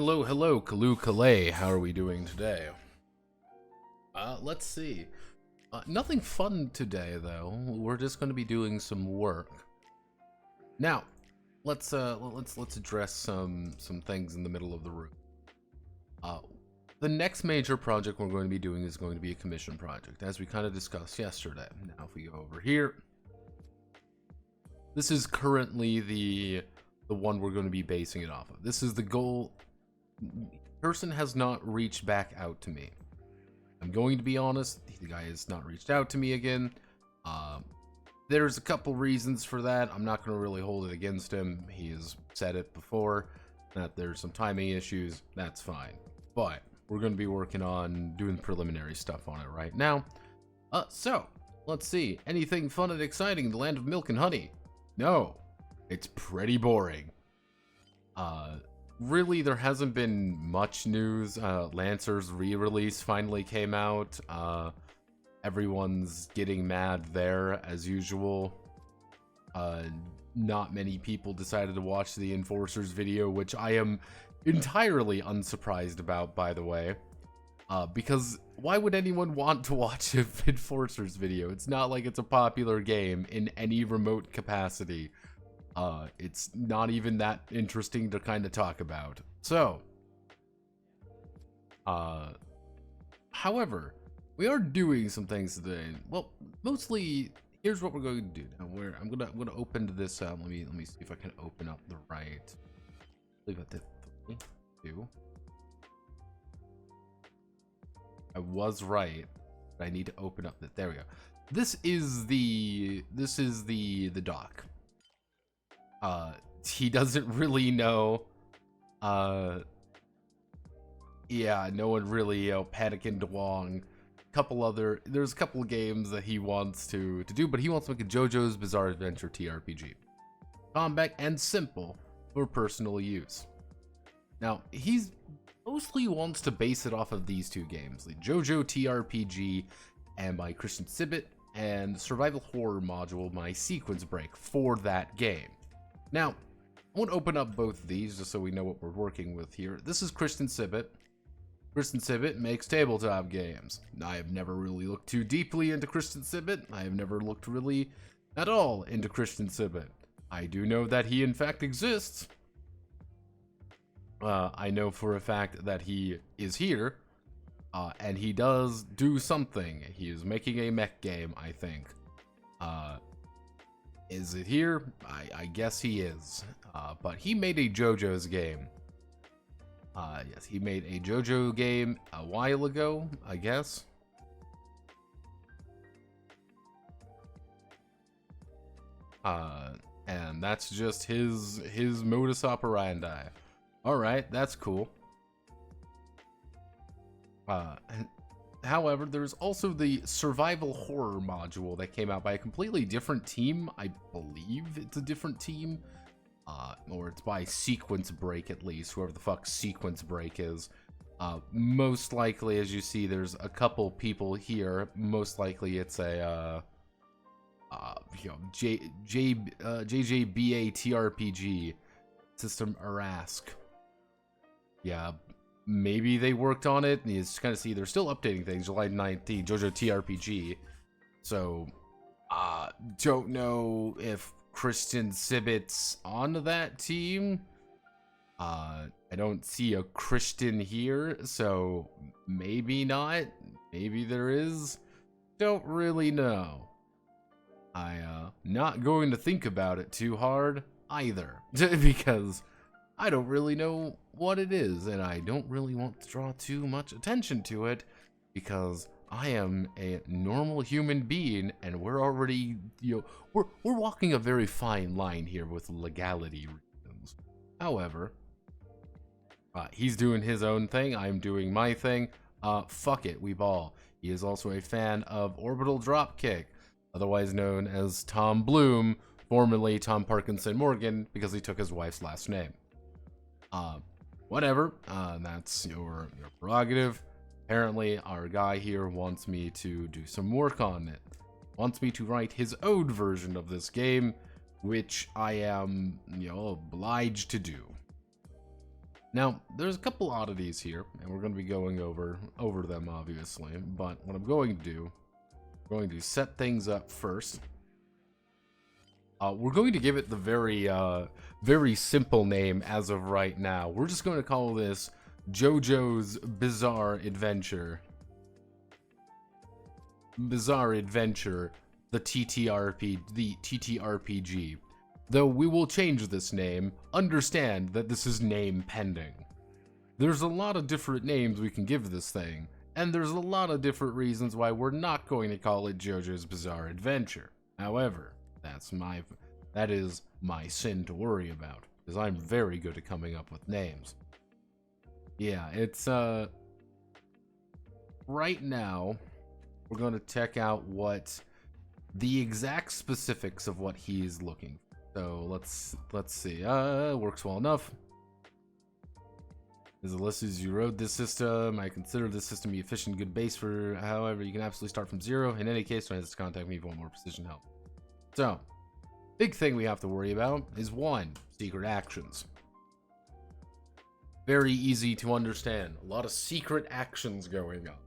Hello, hello, Kalu Kalay. How are we doing today? Let's see. Nothing fun today, though. We're just going to be doing some work. Now, let's address some things in the middle of the room. The next major project we're going to be doing is going to be a commission project, as we kind of discussed yesterday. Now, if we go over here, this is currently the one we're going to be basing it off of. This is the goal. Person has not reached back out to me. I'm going to be honest, the guy has not reached out to me again. There's a couple reasons for that. I'm not going to really hold it against him. He has said it before, that there's some timing issues. That's fine. But we're going to be working on doing preliminary stuff on it right now. So, let's see. Anything fun and exciting in the land of milk and honey? No. It's pretty boring. Really, there hasn't been much news. Lancer's re-release finally came out. Everyone's getting mad there, as usual. Not many people decided to watch the Enforcers video, which I am entirely unsurprised about, by the way. Because why would anyone want to watch an Enforcers video? It's not like it's a popular game in any remote capacity. It's not even that interesting to kind of talk about. So, however, we are doing some things today. Well, mostly, here's what we're going to do. Now, I'm gonna open this up. Let me see if I can open up the right. I believe I did 3, 2. I was right, but I need to open up that. There we go. This is the dock. He doesn't really know. Yeah, no one really, Panic and Dwong. There's a couple of games that he wants to do, but he wants to make a JoJo's Bizarre Adventure TRPG. Compact and simple for personal use. Now, he's mostly wants to base it off of these two games, the JoJo TRPG and by Christian Sibit, and survival horror module by Sequence Break for that game. Now, I want to open up both of these just so we know what we're working with here. This is Christian Sibit. Christian Sibit makes tabletop games. I have never really looked too deeply into Christian Sibit. I have never looked really at all into Christian Sibit. I do know that he in fact exists. I know for a fact that he is here. And he does do something. He is making a mech game, I think. Is it here? I guess he is. But he made a JoJo's game. Yes, he made a JoJo game a while ago, I guess. And that's just his modus operandi. Alright, that's cool. However, there's also the survival horror module that came out by a completely different team. I believe it's a different team. Or it's by Sequence Break, at least, whoever the fuck Sequence Break is. Most likely, as you see, there's a couple people here. Most likely it's a, JJBA TRPG, System Arask. Yeah, maybe they worked on it. And you just kind of see they're still updating things. July 19th, JoJo TRPG. So, don't know if Christian Sibit's on that team. I don't see a Christian here, so maybe not. Maybe there is. Don't really know. Not going to think about it too hard either, because I don't really know what it is, and I don't really want to draw too much attention to it, because I am a normal human being, and we're already, we're walking a very fine line here with legality reasons. However, he's doing his own thing, I'm doing my thing. Fuck it, we ball. He is also a fan of Orbital Dropkick, otherwise known as Tom Bloom, formerly Tom Parkinson Morgan, because he took his wife's last name. Whatever, that's your prerogative. Apparently, our guy here wants me to do some work on it. Wants me to write his own version of this game, which I am, obliged to do. Now, there's a couple oddities here, and we're going to be going over them, obviously. But what I'm going to do, I'm going to set things up first. We're going to give it the very simple name as of right now. We're just going to call this JoJo's Bizarre Adventure. Bizarre Adventure, the TTRPG. Though we will change this name, understand that this is name pending. There's a lot of different names we can give this thing, and there's a lot of different reasons why we're not going to call it JoJo's Bizarre Adventure. However, that is my sin to worry about, because I'm very good at coming up with names. Yeah, it's right now we're going to check out what the exact specifics of what he's looking for. So let's see. Works well enough. As the list as you wrote this system, I consider this system to be efficient, good base for. However, you can absolutely start from zero. In any case, don't hesitate to contact me if you want more precision help. So, big thing we have to worry about is 1, secret actions. Very easy to understand. A lot of secret actions going on.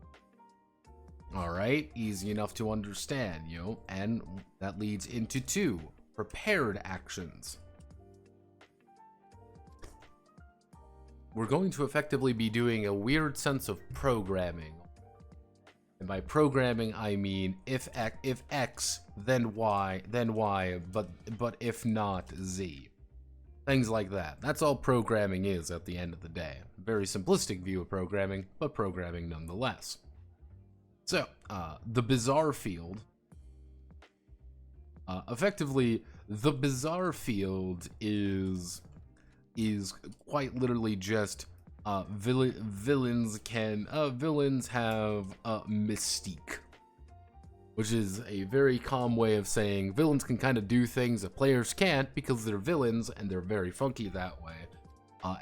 Alright, easy enough to understand, you know, and that leads into 2, prepared actions. We're going to effectively be doing a weird sense of programming. And by programming, I mean if X, then Y, but if not, Z. Things like that. That's all programming is at the end of the day. Very simplistic view of programming, but programming nonetheless. So, the bizarre field. Effectively, the bizarre field is quite literally just villains have mystique, which is a very calm way of saying villains can kind of do things that players can't because they're villains and they're very funky that way,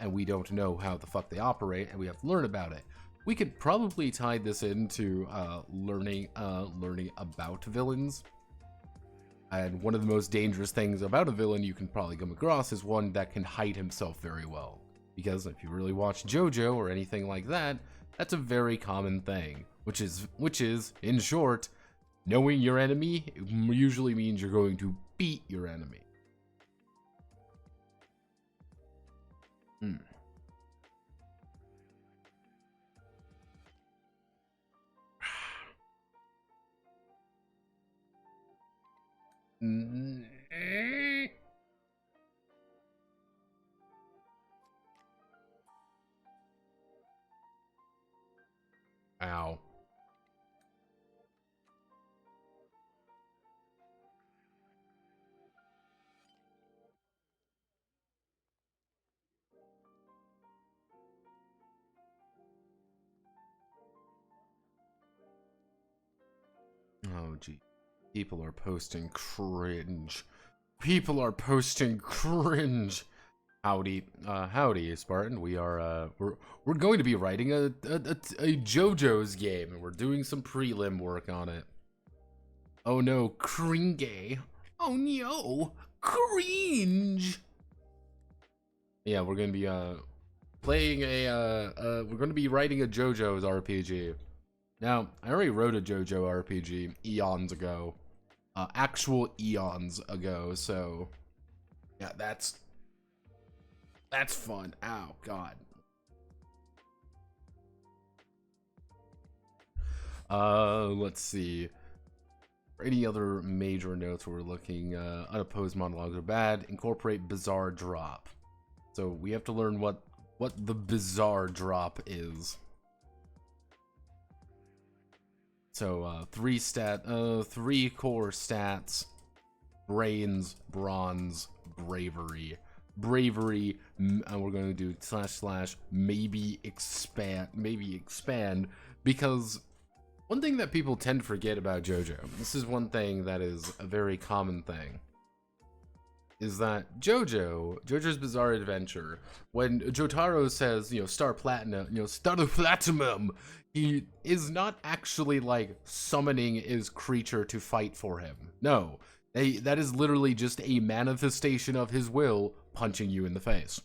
and we don't know how the fuck they operate and we have to learn about it. We could probably tie this into learning about villains. And one of the most dangerous things about a villain you can probably come across is one that can hide himself very well. Because if you really watch JoJo or anything like that, that's a very common thing. Which is, in short, knowing your enemy usually means you're going to beat your enemy. Ow. Oh, gee. People are posting cringe. People are posting cringe. Howdy, howdy, Spartan. We are we're going to be writing a JoJo's game, and we're doing some prelim work on it. Oh no, cringe. Oh no, cringe. Yeah, we're gonna be playing we're gonna be writing a JoJo's RPG. Now, I already wrote a JoJo RPG eons ago. Actual eons ago, so yeah, that's fun. Ow, God. Let's see. Any other major notes we're looking? Unopposed monologues are bad. Incorporate bizarre drop. So we have to learn what the bizarre drop is. So 3 core stats: brains, bronze, bravery. Bravery, and we're going to do / maybe expand, because one thing that people tend to forget about JoJo, this is one thing that is a very common thing, is that JoJo's Bizarre Adventure, when Jotaro says, you know, star platinum, he is not actually like summoning his creature to fight for him. No, that is literally just a manifestation of his will punching you in the face.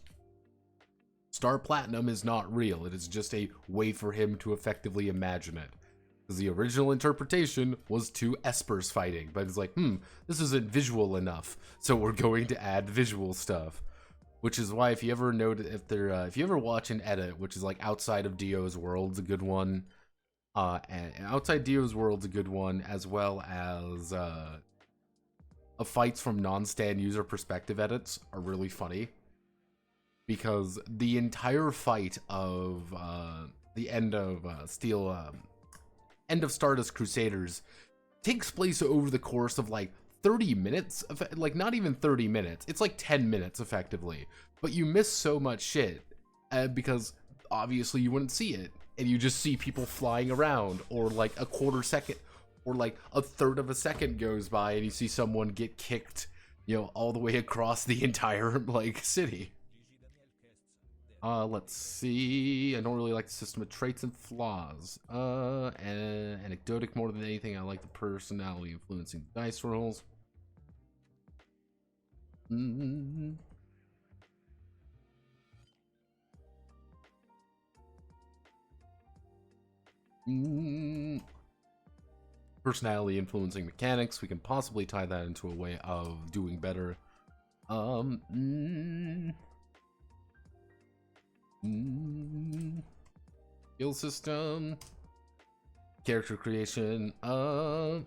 Star Platinum is not real. It is just a way for him to effectively imagine it. Because the original interpretation was two espers fighting, but it's like, this isn't visual enough, so we're going to add visual stuff. Which is why if you ever if you ever watch an edit, which is like Outside of Dio's World's a good one, and Outside Dio's World's a good one, as well as a fights from non-stand user perspective edits are really funny. Because the entire fight of the end of end of Stardust Crusaders takes place over the course of like 30 minutes, like not even 30 minutes. It's like 10 minutes effectively, but you miss so much shit because obviously you wouldn't see it, and you just see people flying around, or like a quarter second or like a third of a second goes by and you see someone get kicked, you know, all the way across the entire like city. Let's see. I don't really like the system of traits and flaws. And anecdotic more than anything. I like the personality influencing dice rolls. Personality influencing mechanics. We can possibly tie that into a way of doing better. Skill system, character creation, let's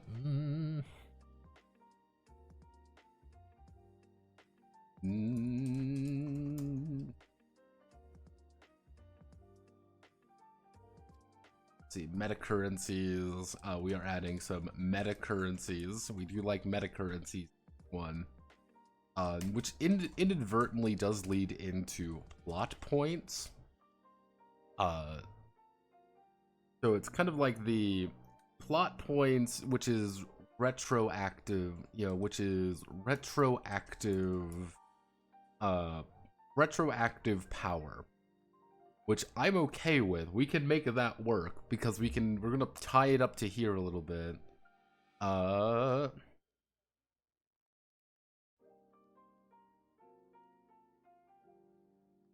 see, meta currencies. We are adding some meta currencies. We do like meta currencies one. Which inadvertently does lead into plot points. So it's kind of like the plot points, which is retroactive, you know, which is retroactive power, which I'm okay with. We can make that work because we're gonna tie it up to here a little bit.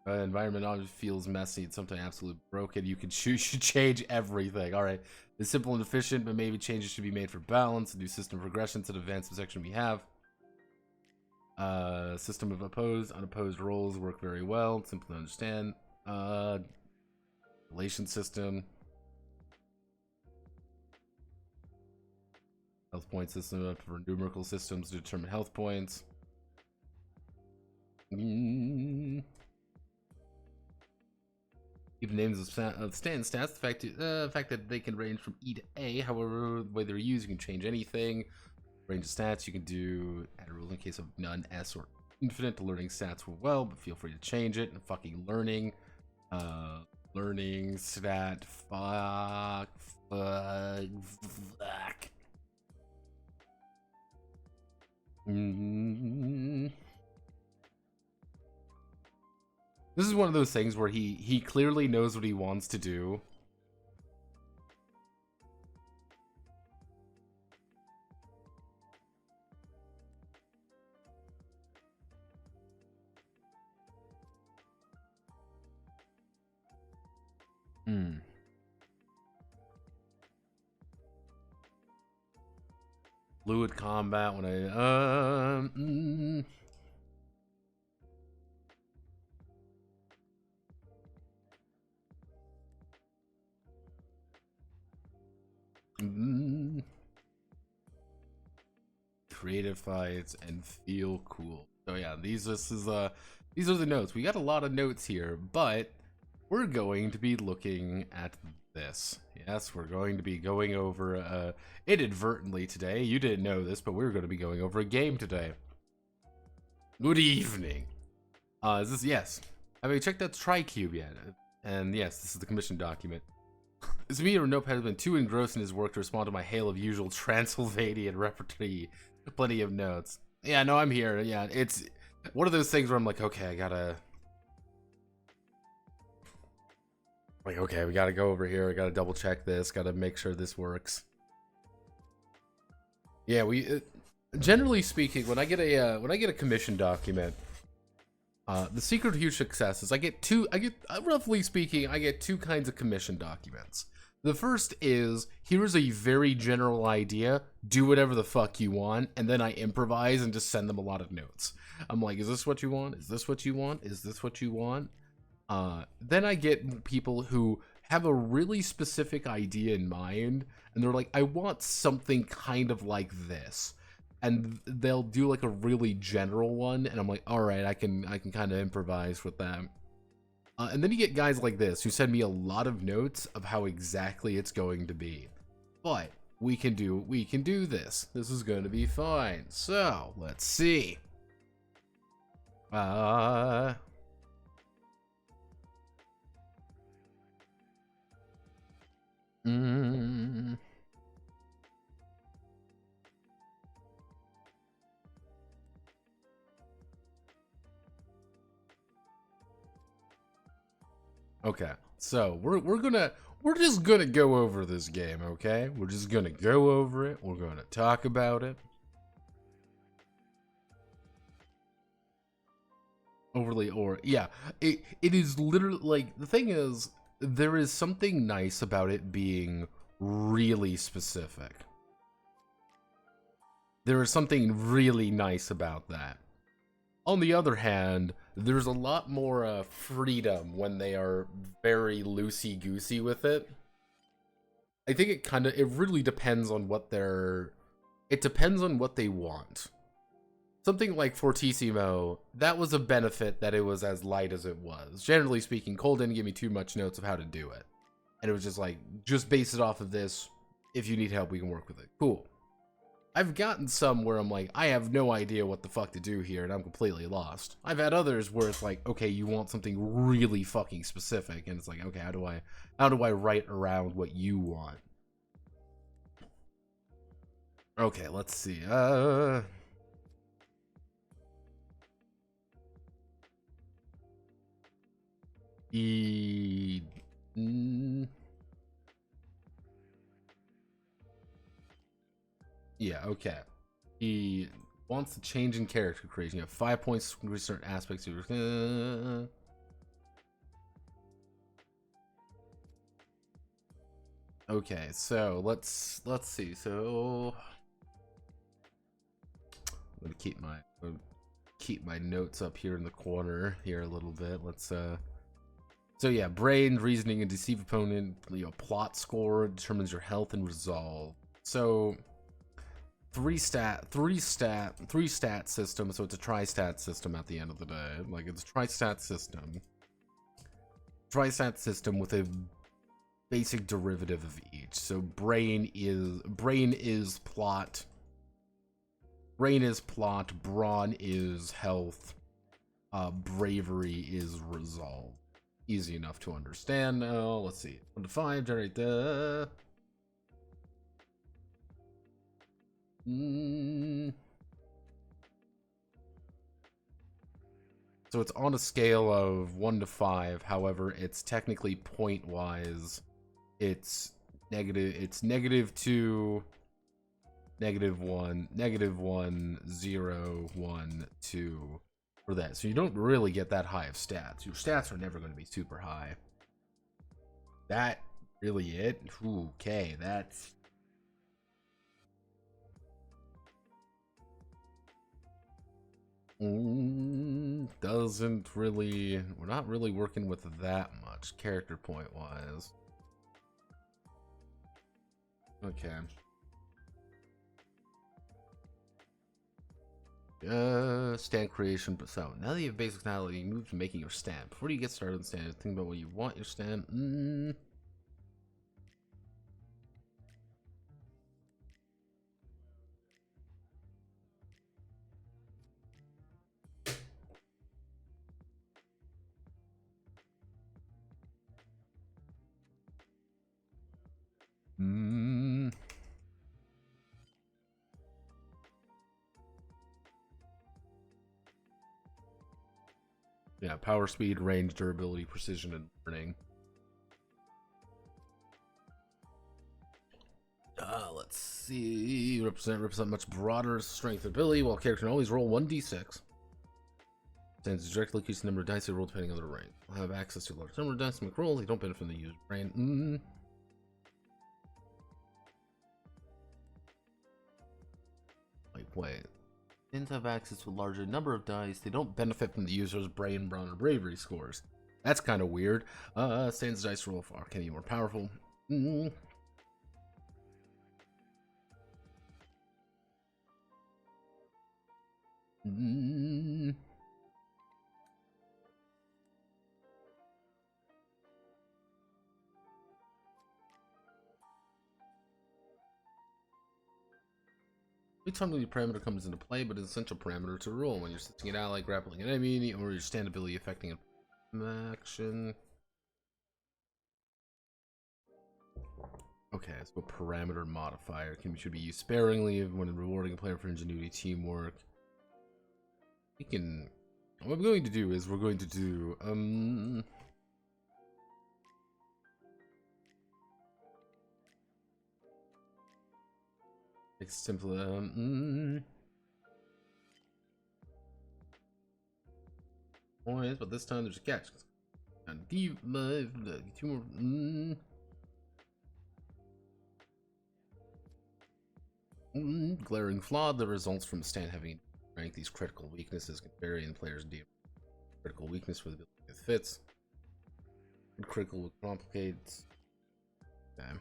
Environment always feels messy. It's sometimes absolutely broken. You should change everything. All right, it's simple and efficient, but maybe changes should be made for balance. A new system progression to the advanced section we have. System of opposed, unopposed roles work very well. Simple to understand. Relation system. Health point system for numerical systems to determine health points. Even names of stand stats, the fact that they can range from E to A, however, the way they're used, you can change anything. Range of stats, you can do add a rule in case of none, S, or infinite. The learning stats will well, but feel free to change it. And fucking learning. Learning stat, fuck. This is one of those things where he clearly knows what he wants to do. Fluid combat when I creative fights and feel cool. So yeah, these are the notes. We got a lot of notes here, but we're going to be looking at this. Yes, we're going to be going over inadvertently today. You didn't know this, but we're going to be going over a game today. Good evening. Is this, yes. Have you checked out TriCube yet? And yes, this is the commission document. Is me or Notepad has been too engrossed in his work to respond to my hail of usual Transylvanian repertory. Plenty of notes. Yeah, no, I'm here. Yeah, it's one of those things where I'm like, okay, I gotta... Like, okay, we gotta go over here. I gotta double check this. Gotta make sure this works. Yeah, we... generally speaking, when I get a commission document, The secret to huge success is roughly speaking, I get 2 kinds of commission documents. The first is, here's a very general idea, do whatever the fuck you want, and then I improvise and just send them a lot of notes. I'm like, is this what you want? Is this what you want? Is this what you want? Then I get people who have a really specific idea in mind, and they're like, I want something kind of like this. And they'll do like a really general one, and I'm like, all right, I can kind of improvise with that. And then you get guys like this who send me a lot of notes of how exactly it's going to be. But we can do this. This is going to be fine. So let's see. Okay, so we're just gonna go over this game, okay? We're just gonna go over it. We're gonna talk about it. Yeah, it is literally, like, the thing is, there is something nice about it being really specific. There is something really nice about that. On the other hand, there's a lot more freedom when they are very loosey-goosey with it. I think it really depends on what they want. Something like Fortissimo, that was a benefit that it was as light as it was. Generally speaking, Cole didn't give me too much notes of how to do it. And it was just like, just base it off of this. If you need help, we can work with it. Cool. I've gotten some where I'm like, I have no idea what the fuck to do here, and I'm completely lost. I've had others where it's like, okay, you want something really fucking specific, and it's like, okay, how do I write around what you want? Okay, let's see. Yeah, okay. He wants to change in character creation. You have 5 points to increase certain aspects of your... Okay, so let's see. So I'm gonna keep my notes up here in the corner here a little bit. Let's so yeah, brain, reasoning, and deceive opponent. Plot score determines your health and resolve. So three stat system, so it's a tri-stat system at the end of the day. Like, it's a tri-stat system with a basic derivative of each. So brain is plot, brawn is health, bravery is resolve. Easy enough to understand now. Let's see. 1 to 5, generate the... So it's on a scale of 1 to 5. However, it's technically point-wise. It's negative. It's -2, -1, -1, 0, 1, 2 for that. So you don't really get that high of stats. Your stats are never going to be super high. That really it? Okay, that's... doesn't really... We're not really working with that much character point wise. Okay. Stand creation. But so now that you have basic knowledge, you move to making your stand. Before you get started on stand, think about what you want your stand. Yeah, power, speed, range, durability, precision, and burning. Let's see. Represent much broader strength ability, while character can always roll 1d6. Stands directly increase the number of dice they roll depending on their rank. Will have access to a large number of dice to make rolls. They don't benefit from the user's brain. Wait. Stands have access to a larger number of dice. They don't benefit from the user's brain, brawn, or bravery scores. That's kind of weird. Stands dice roll for can be more powerful. Each time the parameter comes into play, but it's an essential parameter to roll when you're assisting an ally, grappling an enemy, or your stand ability affecting an action. Okay, so a parameter modifier should be used sparingly when rewarding a player for ingenuity, teamwork. We can. What I'm going to do is we're going to do it's simple. Points, but this time there's a catch. And two more. Glaring flaw. The results from stand having rank. These critical weaknesses can vary in players' deal. Critical weakness for the ability that fits. Critical complicates. Damn.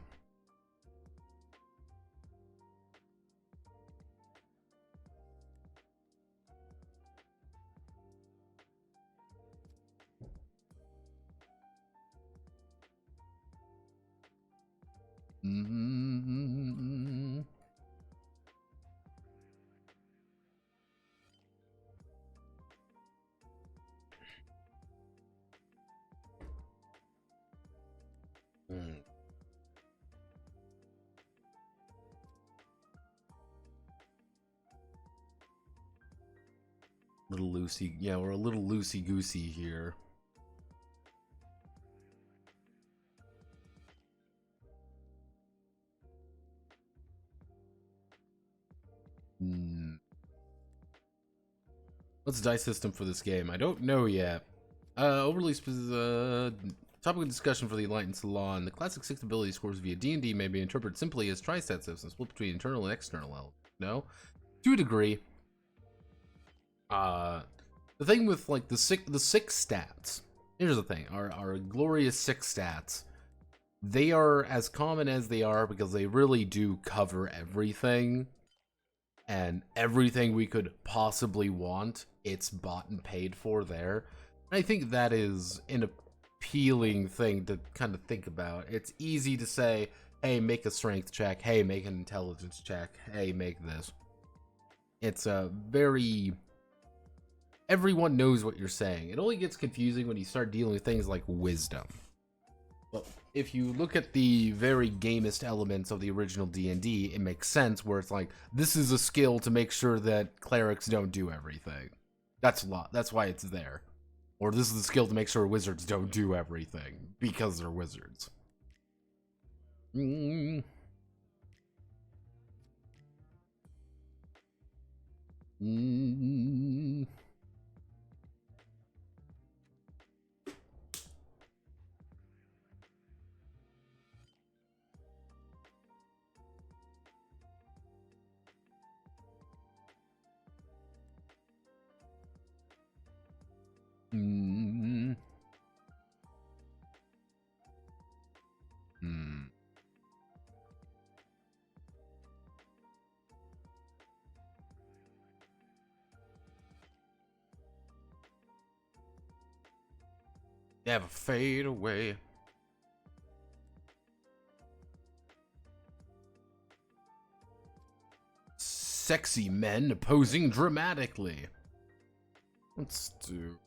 Little loosey, yeah, we're a little loosey goosey here. What's the dice system for this game? I don't know yet. Overly topic of discussion for the Enlightened Salon. The classic 6 ability scores via D&D may be interpreted simply as tri-stat systems, split between internal and external elements. No? To a degree. The thing with like the six stats. Here's the thing: our glorious 6 stats. They are as common as they are because they really do cover everything, and everything we could possibly want, it's bought and paid for there. And I think that is an appealing thing to kind of think about. It's easy to say, "Hey, make a strength check. Hey, make an intelligence check. Hey, make this." It's a very everyone knows what you're saying. It only gets confusing when you start dealing with things like wisdom. But if you look at the very gamist elements of the original D&D, it makes sense where it's like, this is a skill to make sure that clerics don't do everything. That's why it's there. Or this is a skill to make sure wizards don't do everything because they're wizards. Never fade away. Sexy men posing dramatically. Let's do.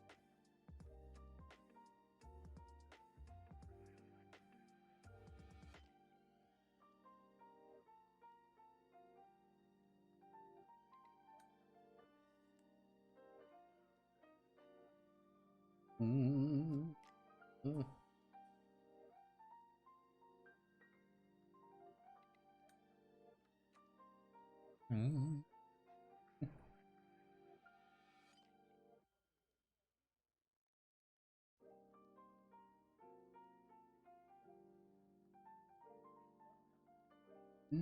Quick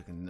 and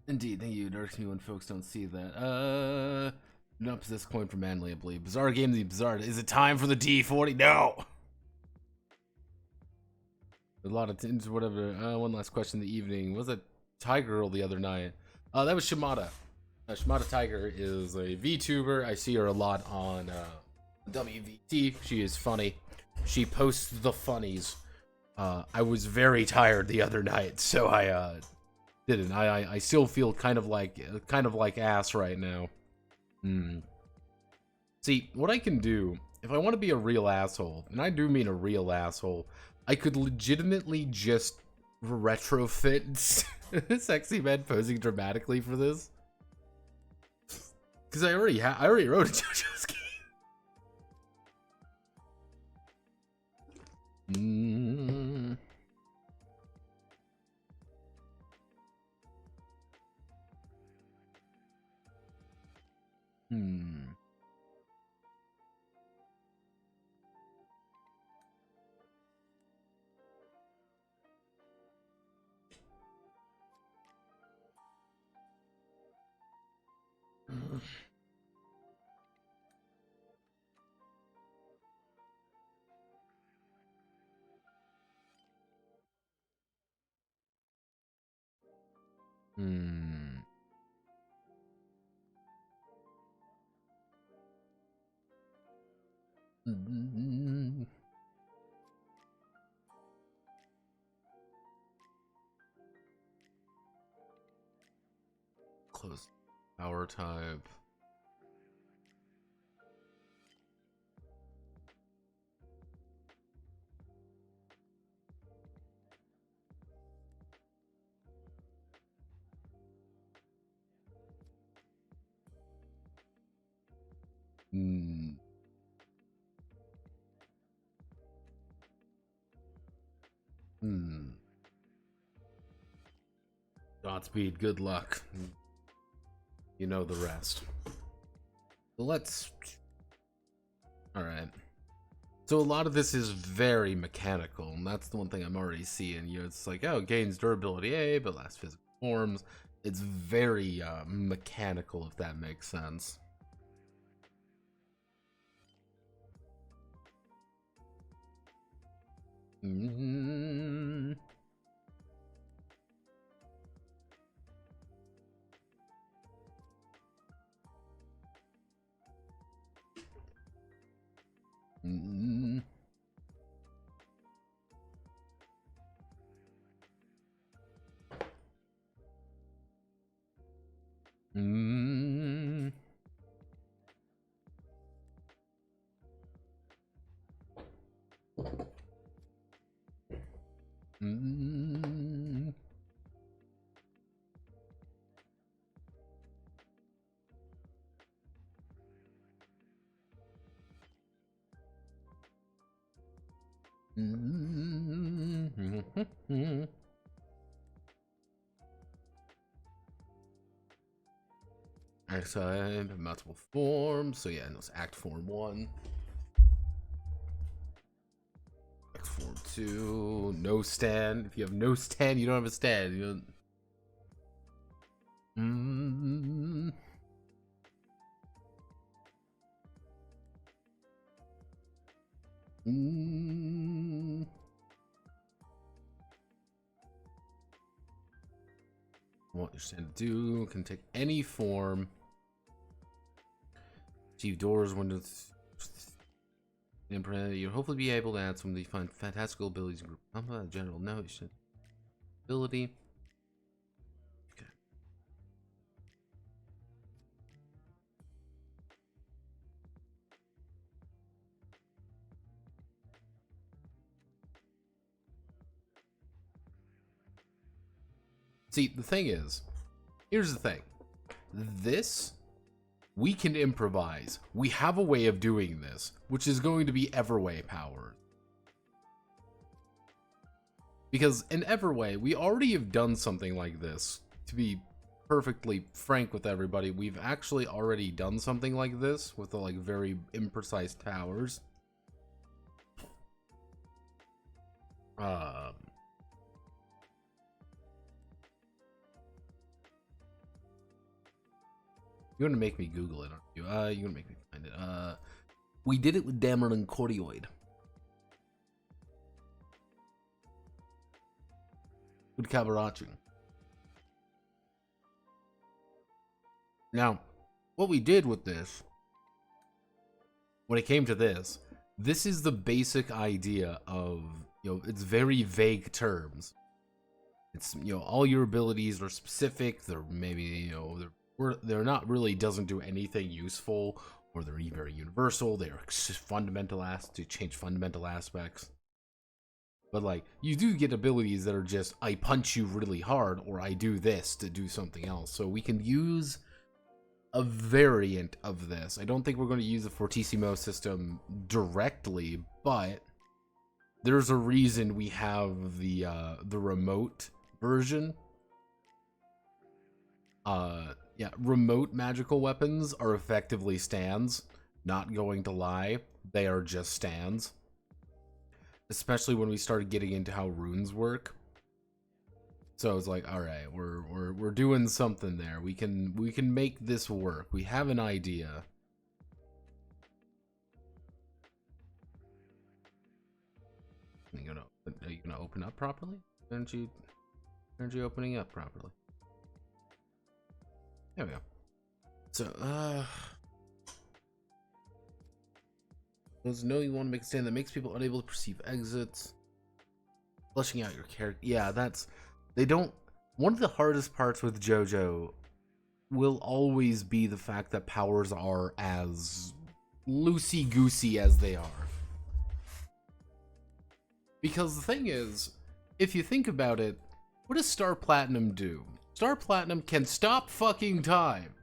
Indeed, thank you. It irks me when folks don't see that. No possess coin for Manly, I believe. Bizarre game, the bizarre. Is it time for the D40? No! A lot of things, whatever. One last question in the evening. Was it Tiger Girl the other night? That was Shimada. Shimada Tiger is a VTuber. I see her a lot on WVT. She is funny. She posts the funnies. I was very tired the other night, so I didn't. I still feel kind of like ass right now. See, what I can do, if I want to be a real asshole, and I do mean a real asshole, I could legitimately just retrofit sexy men posing dramatically for this. Because I already wrote a JoJo's game. Close power type. Godspeed, good luck. You know the rest. Let's... Alright. So a lot of this is very mechanical, and that's the one thing I'm already seeing. You know, it's like, oh, gains durability A, but lasts physical forms. It's very mechanical, if that makes sense. Mm-hmm. Mm-hmm. Mm-hmm. Mm-hmm. Mm-hmm. Archetype, multiple forms. So yeah, it's Act Form 1. Act Form 2. No stand. If you have no stand, you don't have a stand. You don't... What you're stand to do can take any form. Achieve doors, windows. You'll hopefully be able to add some of the fantastical abilities in group combat. General notion. Ability. Okay. See, the thing is, here's the thing. This, we can improvise. We have a way of doing this, which is going to be Everway powered. Because in Everway, we already have done something like this. To be perfectly frank with everybody, we've actually already done something like this with the like very imprecise towers. You're gonna make me Google it, aren't you? You're gonna make me find it. We did it with Damer and Cordioid. With Cabarachu. Now, what we did with this, when it came to this is the basic idea of, you know, it's very vague terms. It's, you know, all your abilities are specific. They're maybe, you know, they're not really doesn't do anything useful, or they're very universal. They're fundamental to change fundamental aspects. But like, you do get abilities that are just, I punch you really hard, or I do this to do something else. So we can use a variant of this. I don't think we're going to use the Fortissimo system directly, but there's a reason we have the remote version. Yeah, remote magical weapons are effectively stands. Not going to lie, they are just stands. Especially when we started getting into how runes work. So it's like, all right, we're doing something there. We can make this work. We have an idea. Are you gonna open up properly? Aren't you opening up properly? There we go. So, those know you want to make a stand that makes people unable to perceive exits. Fleshing out your character. Yeah, they don't. One of the hardest parts with JoJo will always be the fact that powers are as loosey-goosey as they are. Because the thing is, if you think about it, what does Star Platinum do? Star Platinum can stop fucking time.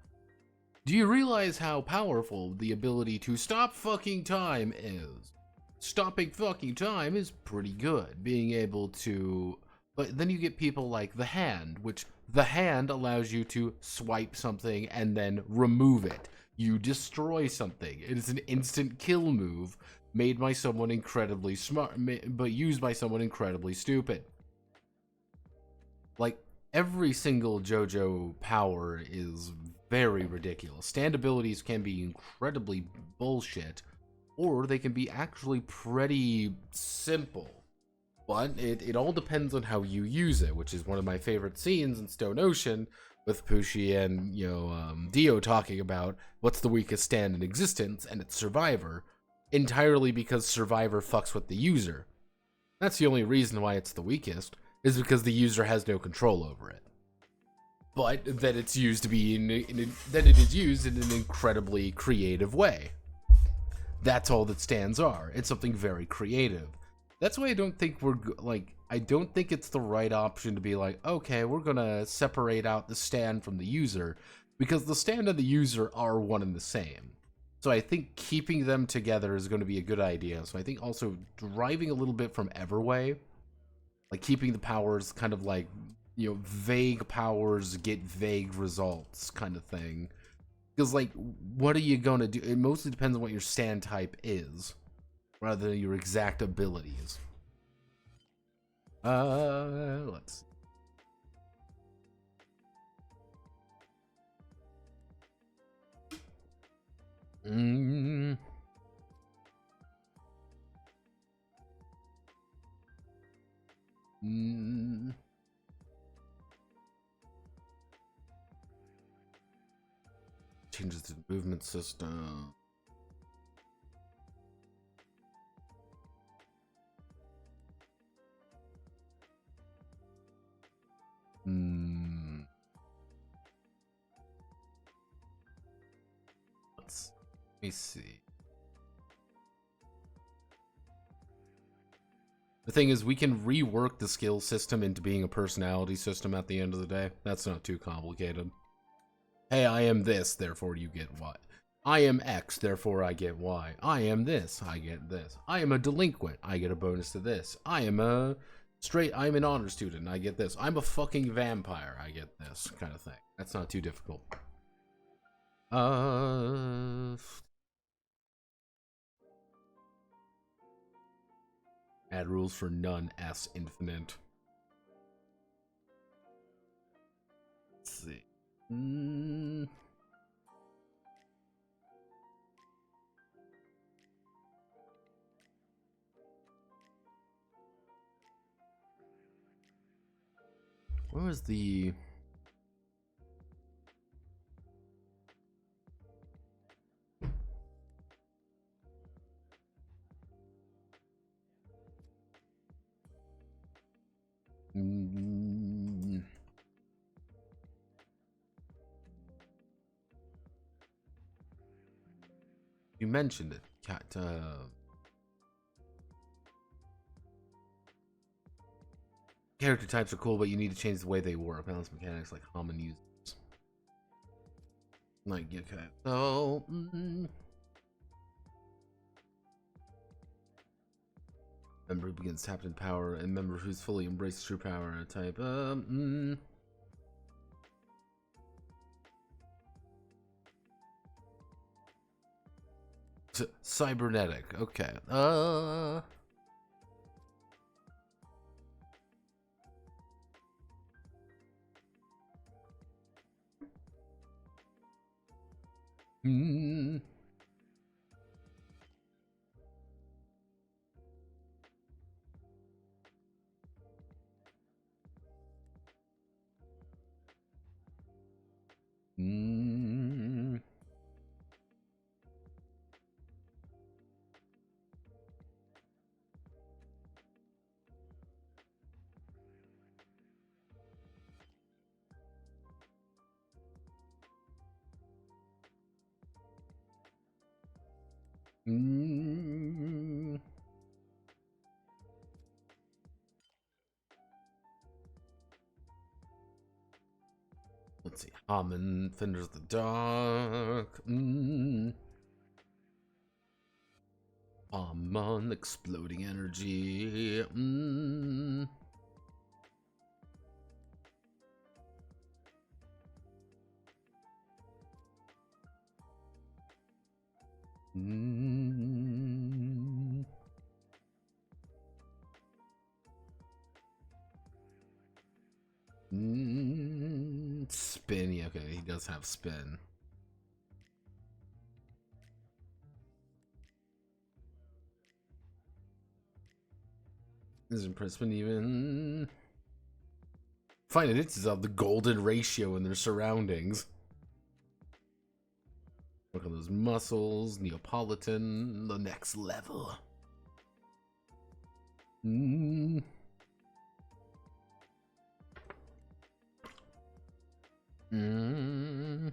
Do you realize how powerful the ability to stop fucking time is? Stopping fucking time is pretty good. Being able to... But then you get people like the hand, which the hand allows you to swipe something and then remove it. You destroy something. It is an instant kill move made by someone incredibly smart, but used by someone incredibly stupid. Like, every single JoJo power is very ridiculous. Stand abilities can be incredibly bullshit, or they can be actually pretty simple. But it all depends on how you use it, which is one of my favorite scenes in Stone Ocean, with Pushi and, Dio talking about what's the weakest stand in existence, and it's Survivor, entirely because Survivor fucks with the user. That's the only reason why it's the weakest, is because the user has no control over it. But that it's used to be that it is used in an incredibly creative way. That's all that stands are. It's something very creative. That's why I don't think I don't think it's the right option to be like, okay, we're gonna separate out the stand from the user, because the stand and the user are one and the same. So I think keeping them together is going to be a good idea. So I think also deriving a little bit from Everway, like keeping the powers kind of like, vague powers get vague results kind of thing. Because, like, what are you going to do? It mostly depends on what your stand type is, rather than your exact abilities. Let's see. Changes to the movement system. Let me see. The thing is, we can rework the skill system into being a personality system at the end of the day. That's not too complicated. Hey, I am this, therefore you get Y. I am X, therefore I get Y. I am this, I get this. I am a delinquent, I get a bonus to this. I am a I'm an honor student, I get this. I'm a fucking vampire, I get this kind of thing. That's not too difficult. Add rules for none S infinite. Let's see. Where was the... You mentioned it, Cat. Character types are cool, but you need to change the way they work. Balance mechanics like common users. Like, okay. So... Member who begins tapped in power, and member who's fully embraced true power type. Cybernetic. Okay. Let's see. Hammond, Fenders of the Dark. Hammond, exploding energy. Mm. Spin, yeah, okay, he does have spin. Isn't Princeman even? Find it of the golden ratio in their surroundings. Look at those muscles, Neapolitan, the next level. Mm. Mm.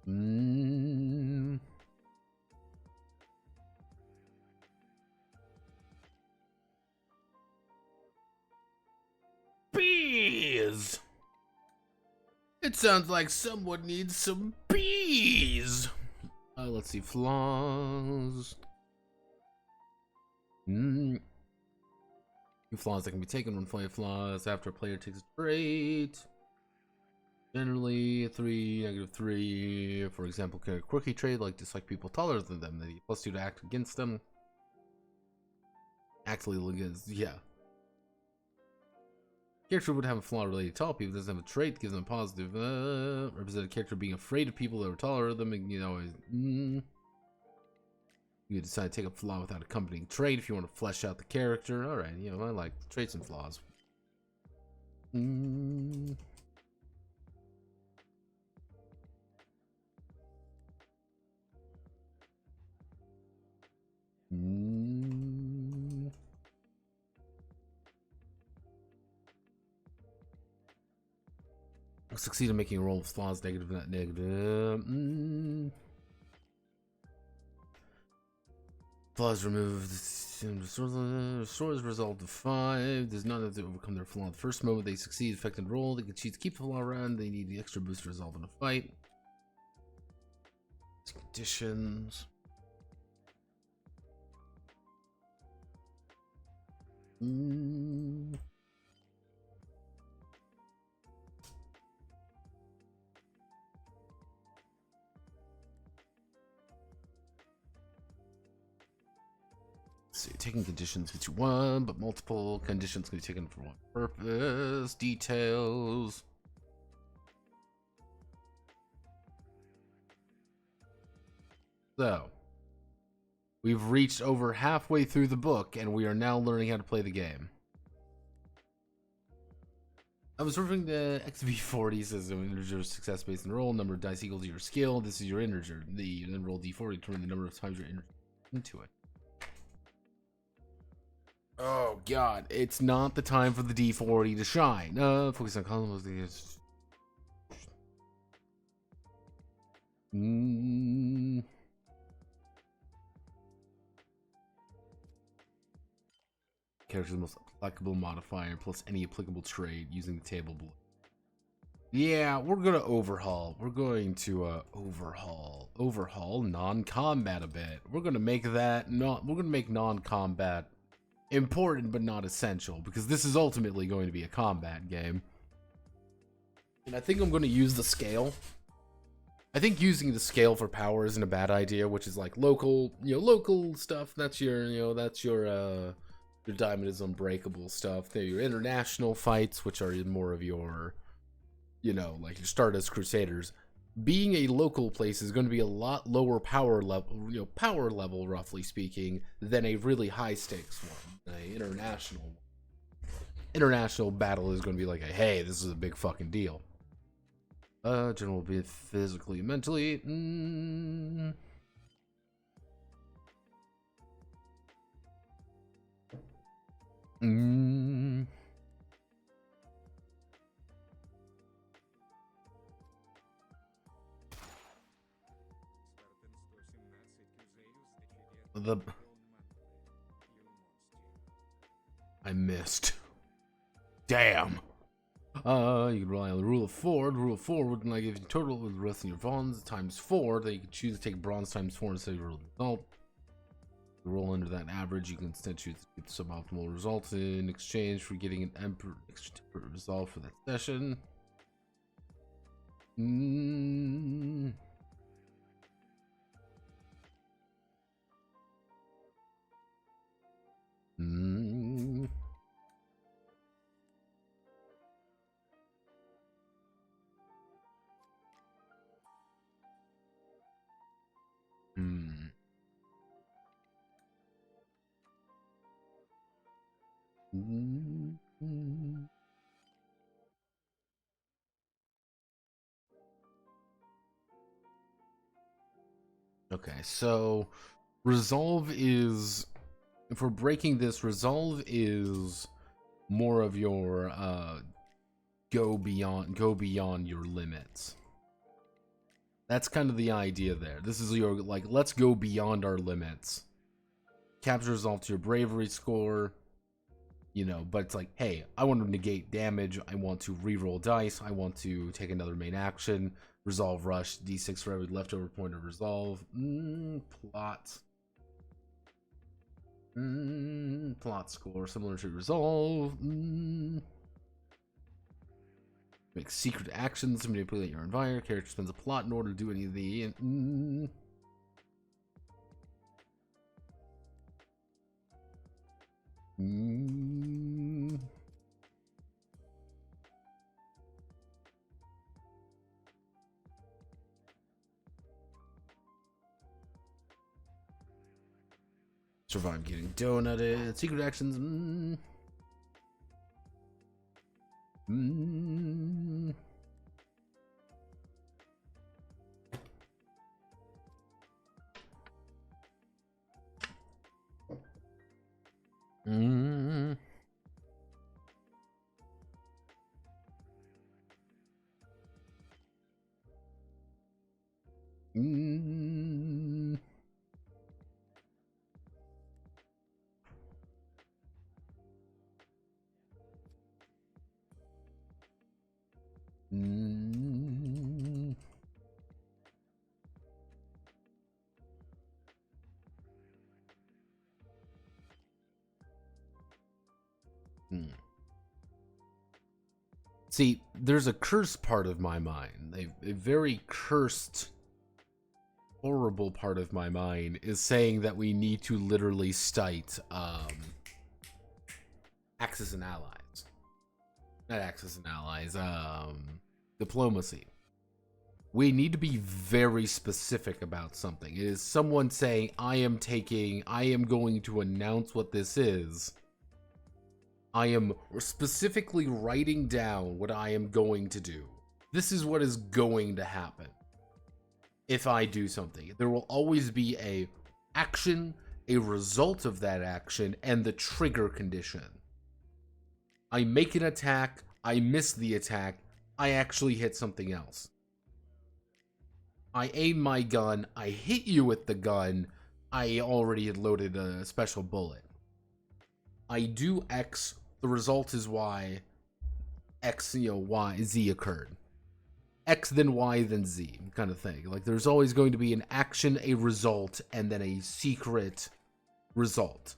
Mm. Bees! It sounds like someone needs some bees! Let's see, flaws. Two flaws that can be taken when playing flaws after a player takes a trait. Generally, 3, -3. For example, can a quirky trait like dislike people taller than them. They +2 to act against them. Actually, against, yeah. Character would have a flaw related to tall people. Doesn't have a trait that gives them a positive. Represent a character being afraid of people that are taller than them. You know, you decide to take a flaw without accompanying trait if you want to flesh out the character. All right, you know, I like traits and flaws. Succeed in making a roll with flaws, negative, not negative. Flaws removed. Restores result to 5. Does not have to overcome their flaw. The first moment they succeed, affected roll. They can choose to keep the flaw around. They need the extra boost to resolve in a fight. Conditions. See, taking conditions gets you 1, but multiple conditions can be taken for one purpose. Details. So, we've reached over halfway through the book, and we are now learning how to play the game. I was referring to XV40 system, integer success based on roll, number of dice equal to your skill. This is your integer. Then roll D4 to determine the number of times you're into it. Oh god, it's not the time for the D40 to shine. Focus on columns. Character's most applicable modifier plus any applicable trait using the table below. Yeah, we're gonna overhaul. We're going to overhaul non-combat a bit. We're gonna make that we're gonna make non-combat important but not essential, because this is ultimately going to be a combat game. And I think I'm going to use the scale. I think using the scale for power isn't a bad idea, which is like local, local stuff. That's your, that's your Diamond is Unbreakable stuff. They're your international fights, which are more of your, like your Stardust Crusaders. Being a local place is going to be a lot lower power level, roughly speaking, than a really high stakes one. An international battle is going to be like, hey, this is a big fucking deal. General will be physically, mentally. I missed. Damn. You can rely on the rule of 4. The rule of 4 would not give you total with the rest of your bronze times 4. Then you can choose to take bronze times 4 instead of your result. You roll under that average, you can instead choose to get the suboptimal result in exchange for getting an emperor resolve for that session. Okay, so resolve is, if we're breaking this, resolve is more of your go beyond your limits. That's kind of the idea there. This is your, like, let's go beyond our limits. Capture resolve to your bravery score, you know, but it's like, hey, I want to negate damage, I want to reroll dice, I want to take another main action, resolve rush, d6 for every leftover point of resolve. Plot. Plot score similar to resolve. Make secret actions to manipulate your environment. Character spends a plot in order to do any of the. Survive getting donutted. Secret actions. See, there's a cursed part of my mind. A very cursed, horrible part of my mind is saying that we need to literally cite Axis and allies. Not Axis and allies, diplomacy. We need to be very specific about something. It is someone saying, I am going to announce what this is. I am specifically writing down what I am going to do. This is what is going to happen if I do something. There will always be a action, a result of that action, and the trigger condition. I make an attack, I miss the attack, I actually hit something else. I aim my gun, I hit you with the gun, I already had loaded a special bullet. I do X, the result is Y, X, Y, Z occurred. X, then Y, then Z, kind of thing. Like, there's always going to be an action, a result, and then a secret result.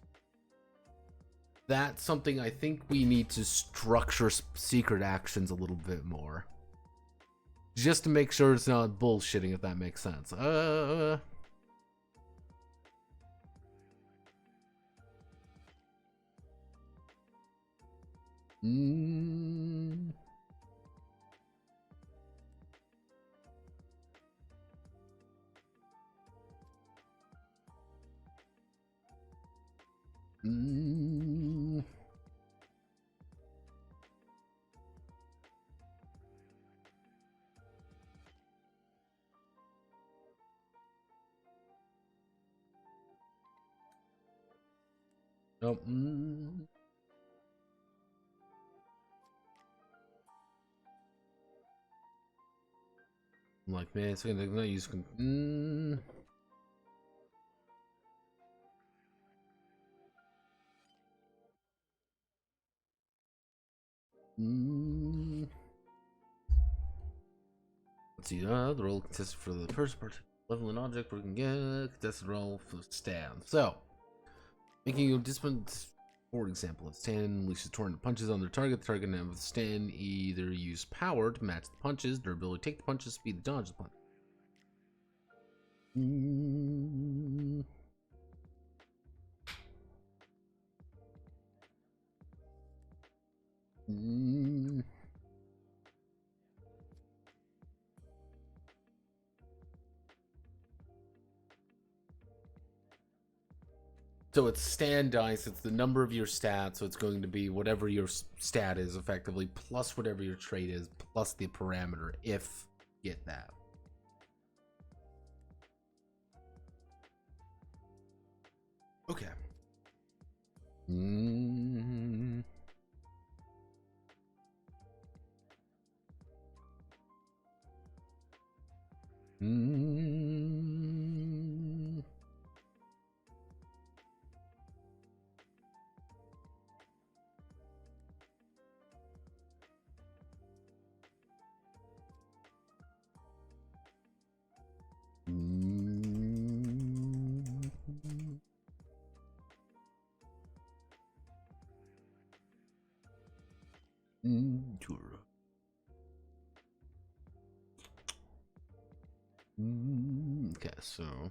That's something I think we need to structure secret actions a little bit more. Just to make sure it's not bullshitting, if that makes sense. Nope. Like, man, it's gonna not use. Let's see, the roll contested for the first part. Level an object we can get contested roll for stand. So, making a discipline, for example, if stand unleashes torrent punches on their target, the target and stand either use power to match the punches, durability, take the punches, speed to dodge the punch. So it's stand dice, it's the number of your stats, so it's going to be whatever your stat is effectively, plus whatever your trait is, plus the parameter, if you get that. Okay. Okay, so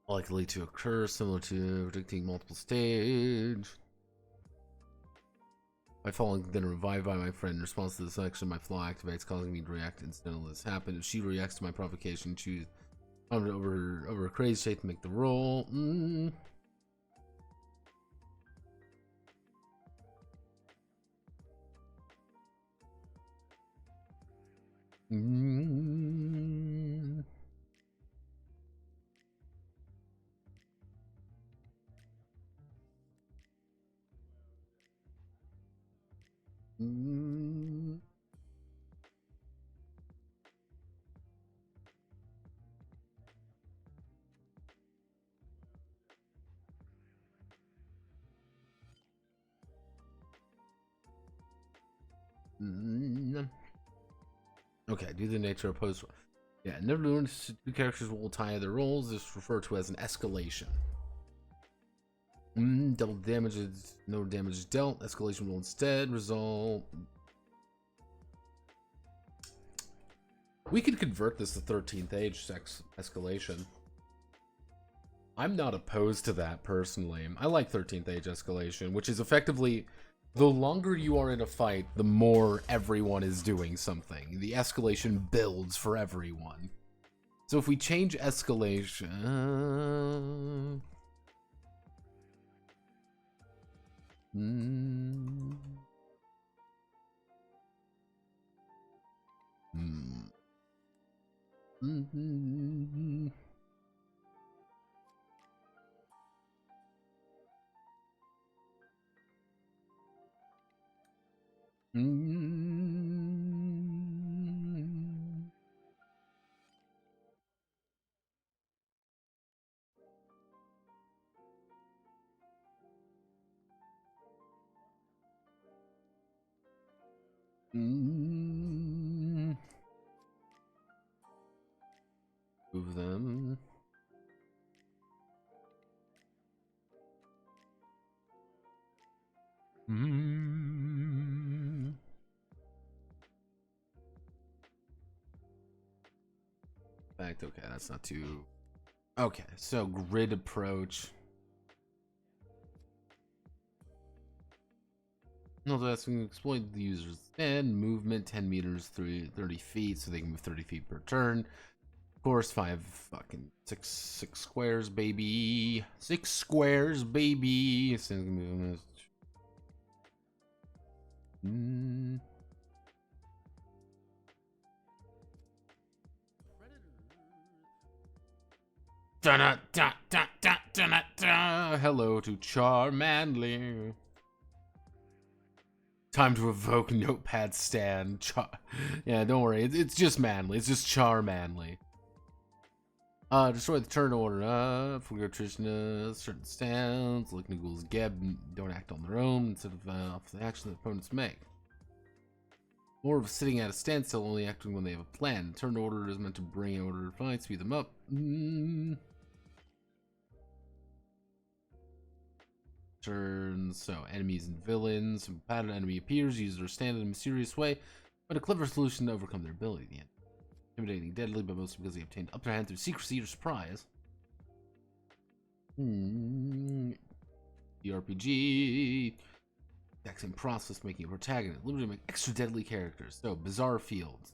likely to occur, similar to predicting multiple stage. By falling, then revived by my friend. In response to this action, my flaw activates, causing me to react instantly. This happened. If she reacts to my provocation, choose over a crazy state to make the roll. Okay, do the nature opposed. Yeah, never learned two characters will tie their roles. This is referred to as an escalation. Double damage is no damage dealt. Escalation will instead result. We could convert this to 13th age escalation. I'm not opposed to that personally. I like 13th age escalation, which is effectively the longer you are in a fight, the more everyone is doing something. The escalation builds for everyone. So if we change escalation... Move them. Fact, okay, that's not too. Okay, so grid approach. No, that's going to exploit the user's and movement 10 meters, 30 feet, so they can move 30 feet per turn. Of course, six squares, baby. 6 squares, baby. Mm. Hello to Charmanly. Time to evoke Notepad stand. Yeah, don't worry. It's just manly. It's just Charmanly. Destroy the turn order. For attrition, certain stands. Looking to ghouls Geb don't act on their own instead of off the action that opponents make. More of sitting at a standstill, only acting when they have a plan. Turn order is meant to bring order to fight, speed them up. Turns, so enemies and villains. When a pattern enemy appears, use their stand in a mysterious way, but a clever solution to overcome their ability at the end. Intimidating, deadly, but mostly because they obtained upper hand through secrecy or surprise. The RPG. Exact same process, making a protagonist. Literally make extra deadly characters. So, bizarre fields.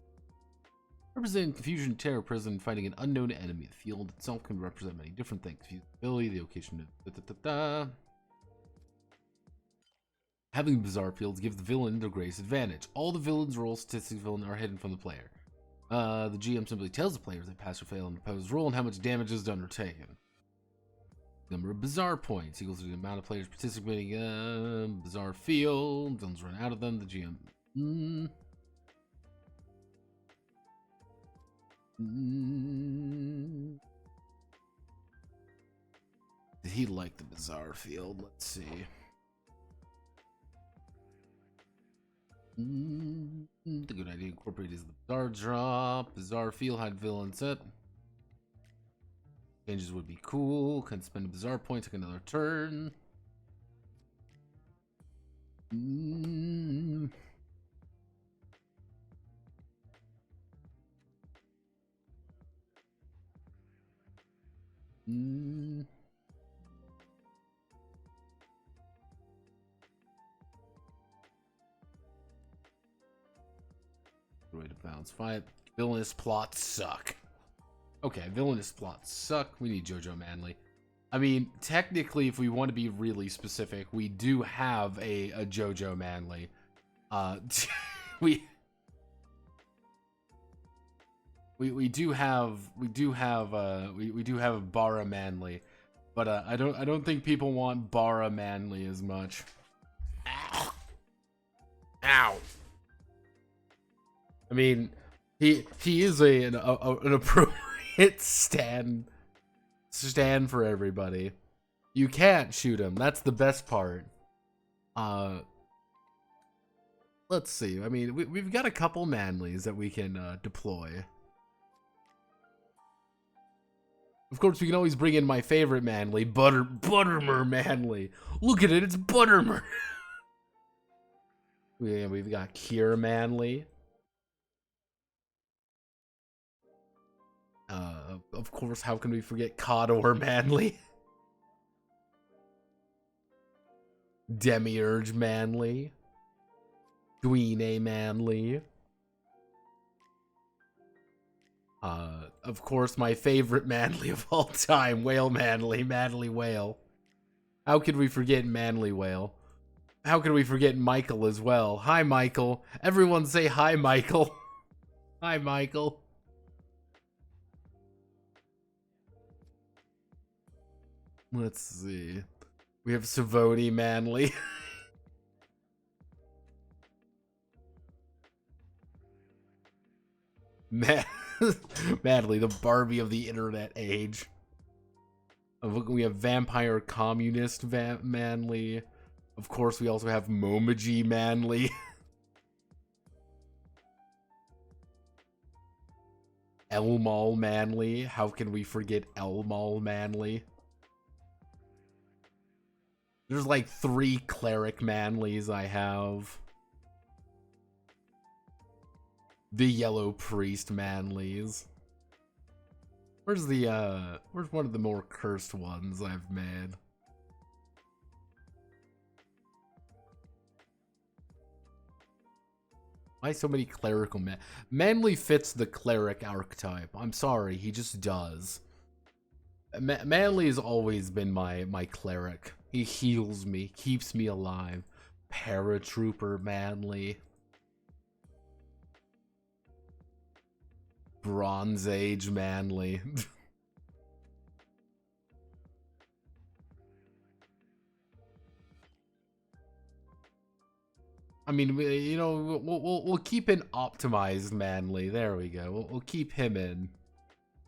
Representing confusion, terror, prison, fighting an unknown enemy. The field itself can represent many different things. Ability, the occasion of Having bizarre fields gives the villain the greatest advantage. All the villain's roll statistics villain are hidden from the player. The GM simply tells the player if they pass or fail on the opposed roll and how much damage is done or taken. Number of bizarre points equals to the amount of players participating in bizarre field. Villains run out of them. The GM. Did he like the bizarre field? Let's see. The good idea incorporated is the bizarre drop, bizarre field, hide villain set. Changes would be cool. Can spend a bizarre point, take another turn. Way to bounce fight. Villainous plots suck. Okay, villainous plots suck. We need JoJo Manly. I mean, technically, if we want to be really specific, we do have a JoJo Manly. We do have a Bara Manly, but I don't think people want Bara Manly as much. Ow. I mean, he is an appropriate stand for everybody. You can't shoot him. That's the best part. Let's see. I mean, we've got a couple Manlys that we can deploy. Of course, we can always bring in my favorite Manly, Buttermer Manly. Look at it, it's Buttermer. We've got Kier Manly. Of course, how can we forget Codor Manly? Demiurge Manly. Dwayne Manly. Of course, my favorite Manly of all time, Whale Manly, Manly Whale. How could we forget Manly Whale? How could we forget Michael as well? Hi, Michael. Everyone say hi, Michael. Hi, Michael. Let's see. We have Savoni Manly. Manly, the Barbie of the internet age. We have Vampire Communist Manly. Of course, we also have Momoji Manly. Elmal Manly. How can we forget Elmal Manly? There's like 3 Cleric Manlys I have. The Yellow Priest Manlys. Where's one of the more cursed ones I've made? Why so many clerical Manly fits the cleric archetype. I'm sorry, he just does. Manly has always been my cleric. He heals me, keeps me alive. Paratrooper manly. Bronze Age manly. I mean, you know, we'll keep in optimized manly. There we go. We'll keep him in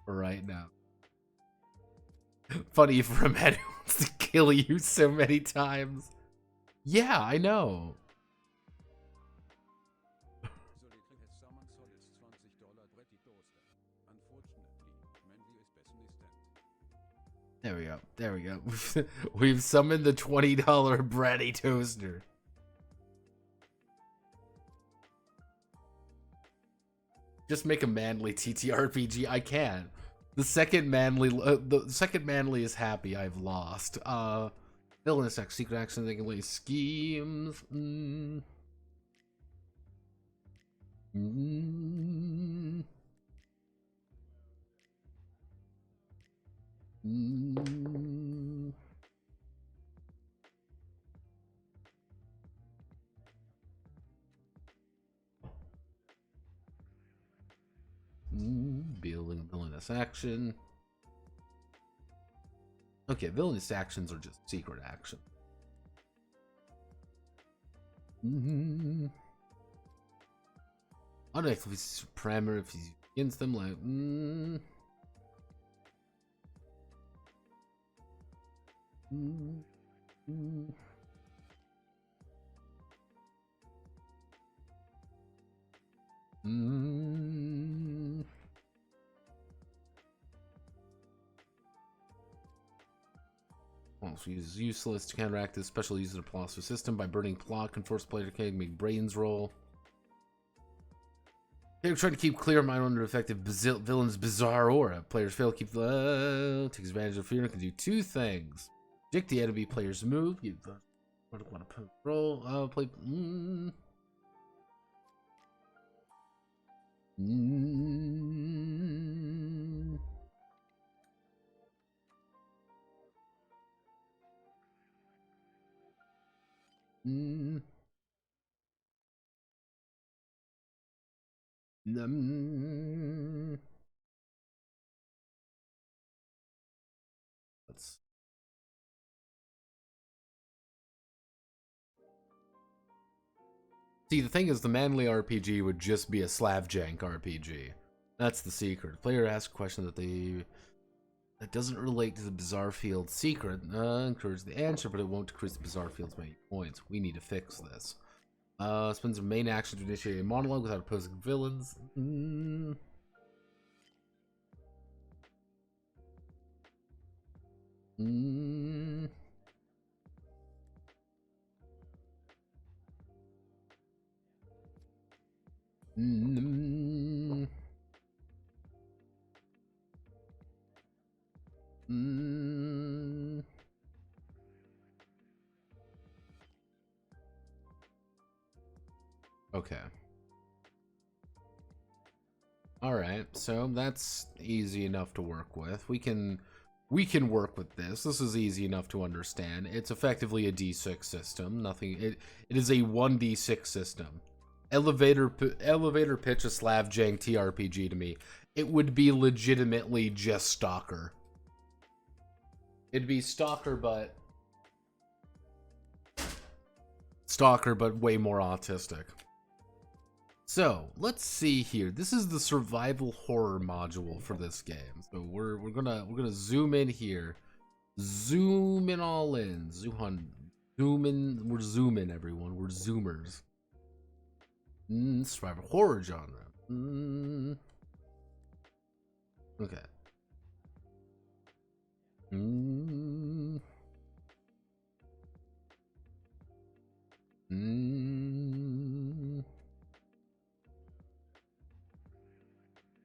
for right now. Funny for a man who wants to kill you so many times. Yeah, I know. There we go. There we go. We've summoned the $20 bratty toaster. Just make a manly TTRPG. I can. The second manly is happy. I've lost. Villainous act, secret actions, they can lay schemes. Building villainous action. Okay, villainous actions are just secret action. Automatically parameter if he's against them, like Also use useless to counteract this special user applause system by burning plot, can force player to make brains roll. They're trying to keep clear mind under effective villain's bizarre aura. Players fail to keep takes advantage of fear and can do two things. Predict the enemy player's move. You want to roll. Play. Let's. See, the thing is, the manly RPG would just be a Slavjank RPG. That's the secret. The player asks a question that doesn't relate to the bizarre field secret. Encourage the answer, but it won't decrease the bizarre field's many points. We need to fix this. Spends a main action to initiate a monologue without opposing villains. Okay. Alright, so that's easy enough to work with. We can work with this. This is easy enough to understand. It's effectively a D6 system. It is a 1d6 system. Elevator pitch a Slavjank TRPG to me. It would be legitimately just Stalker. It'd be Stalker, but way more autistic. So let's see here. This is the survival horror module for this game. So we're gonna zoom in here, zoom in all in, zoom in. We're zooming, everyone. We're zoomers. Survival horror genre. Okay.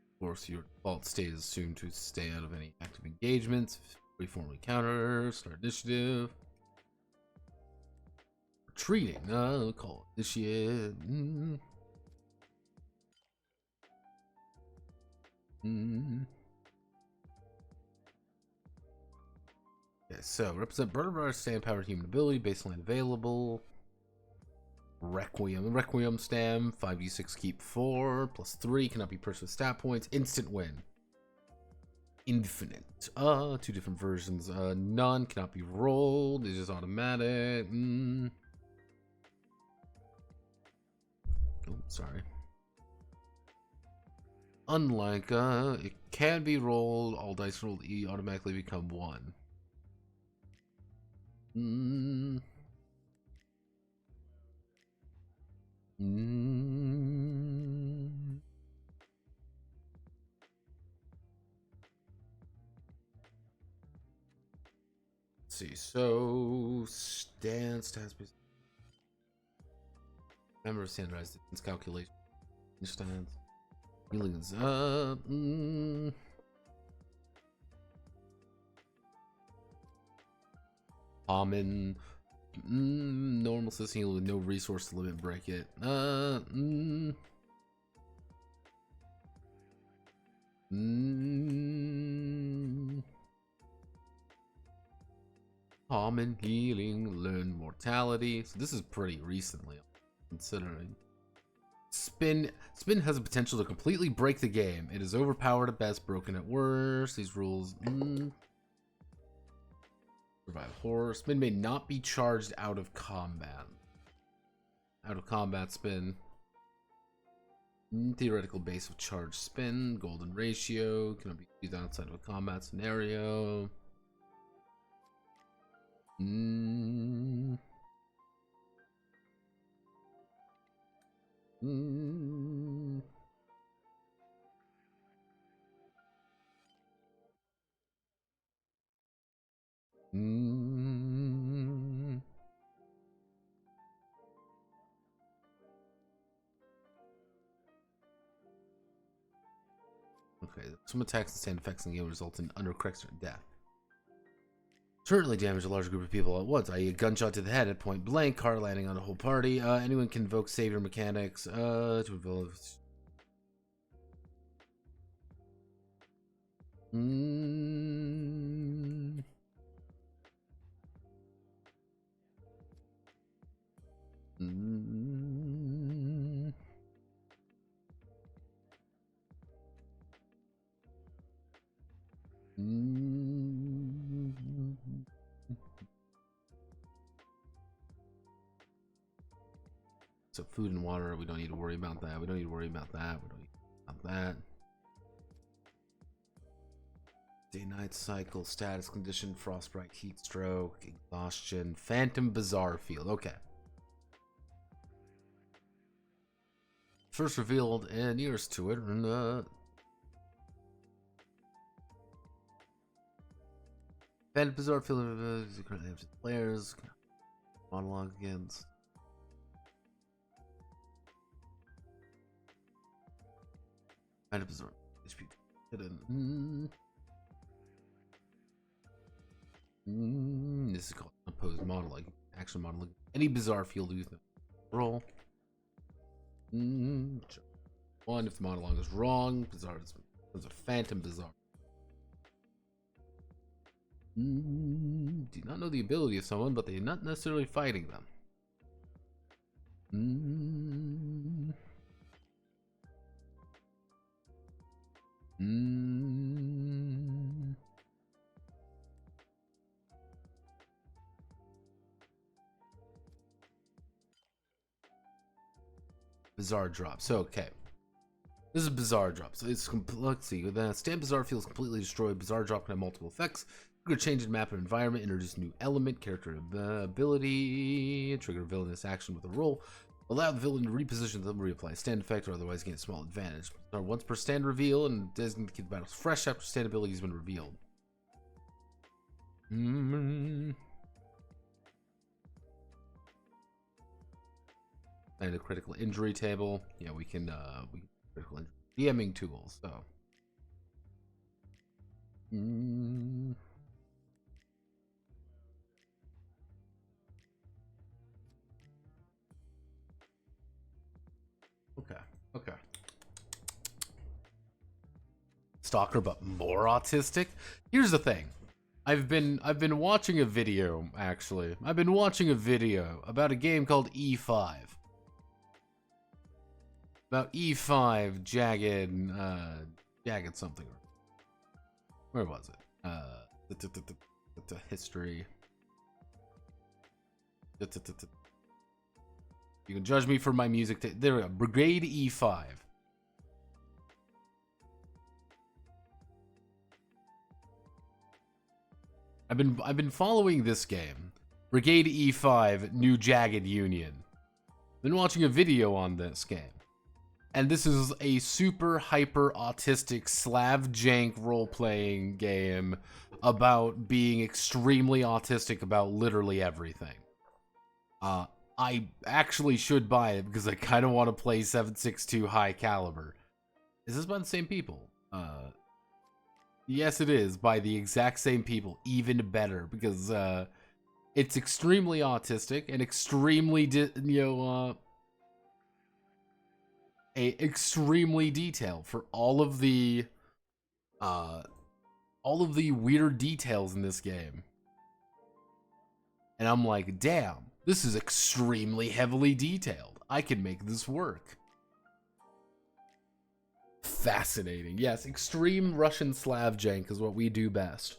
Of course, your default state is assumed to stay out of any active engagements. Reform encounter, start initiative. Retreating, we'll call it initiate. Okay, so represent burner bar, stand power, human ability, baseline available. Requiem. Requiem stem, 5d6 keep 4, +3, cannot be purchased with stat points, instant win. Infinite. Two different versions. None cannot be rolled, it's just automatic. Oh, sorry. Unlike, it can be rolled, all dice rolled E automatically become 1. Let's see, so stance has been member of standardized distance calculation. Stance. Healings up. Common. Normal system heal with no resource limit, break it. Common healing, learn mortality. So this is pretty recently, considering. Spin has the potential to completely break the game. It is overpowered at best, broken at worst. These rules. Survive horror. Spin may not be charged out of combat. Out of combat spin. Theoretical base of charge spin. Golden ratio. Cannot be used outside of a combat scenario. Okay, some attacks and stand effects in the game result in undercorrect or death. Certainly damage a large group of people at once, i.e. a gunshot to the head at point blank, car landing on a whole party. Anyone can invoke savior mechanics to involve. So food and water, we don't need to worry about that. We don't need to worry about that. We don't need to worry about that. Day-night cycle, status condition, frostbite, heat stroke, exhaustion, phantom bizarre field. Okay. First revealed and nearest to it, and phantom bizarre field currently have players. Monologue against. Phantom bizarre HP hidden. This is called opposed monologue. Action monologue. Any bizarre field use roll. One, if the monologue is wrong, bizarre is a phantom bizarre. Do not know the ability of someone, but they're not necessarily fighting them. Bizarre drop. So okay, this is a bizarre drop. So it's let's see. The stand bizarre field is completely destroyed. Bizarre drop can have multiple effects. Trigger change in map and environment. Introduce new element, character ability. Trigger villainous action with a roll. Allow the villain to reposition them, reapply stand effect, or otherwise gain a small advantage. Once per stand reveal and designate the battles fresh after stand ability has been revealed. And a critical injury table. Yeah, we can critical injury DMing tools. So. Okay. Stalker, but more autistic. Here's the thing. I've been watching a video, actually. I've been watching a video about a game called E5. About E5, jagged, jagged something. Where was it? The history. You can judge me for my music. There we go. Brigade E5. I've been following this game. Brigade E5, New Jagged Union. Been watching a video on this game. And this is a super hyper autistic Slav jank role-playing game about being extremely autistic about literally everything. I actually should buy it because I kind of want to play 7.62 high caliber. Is this by the same people? Yes, it is, by the exact same people. Even better, because it's extremely autistic and extremely, extremely detailed for all of the weird details in this game. And I'm like, damn, this is extremely heavily detailed. I can make this work. Fascinating. Yes, extreme Russian Slav jank is what we do best.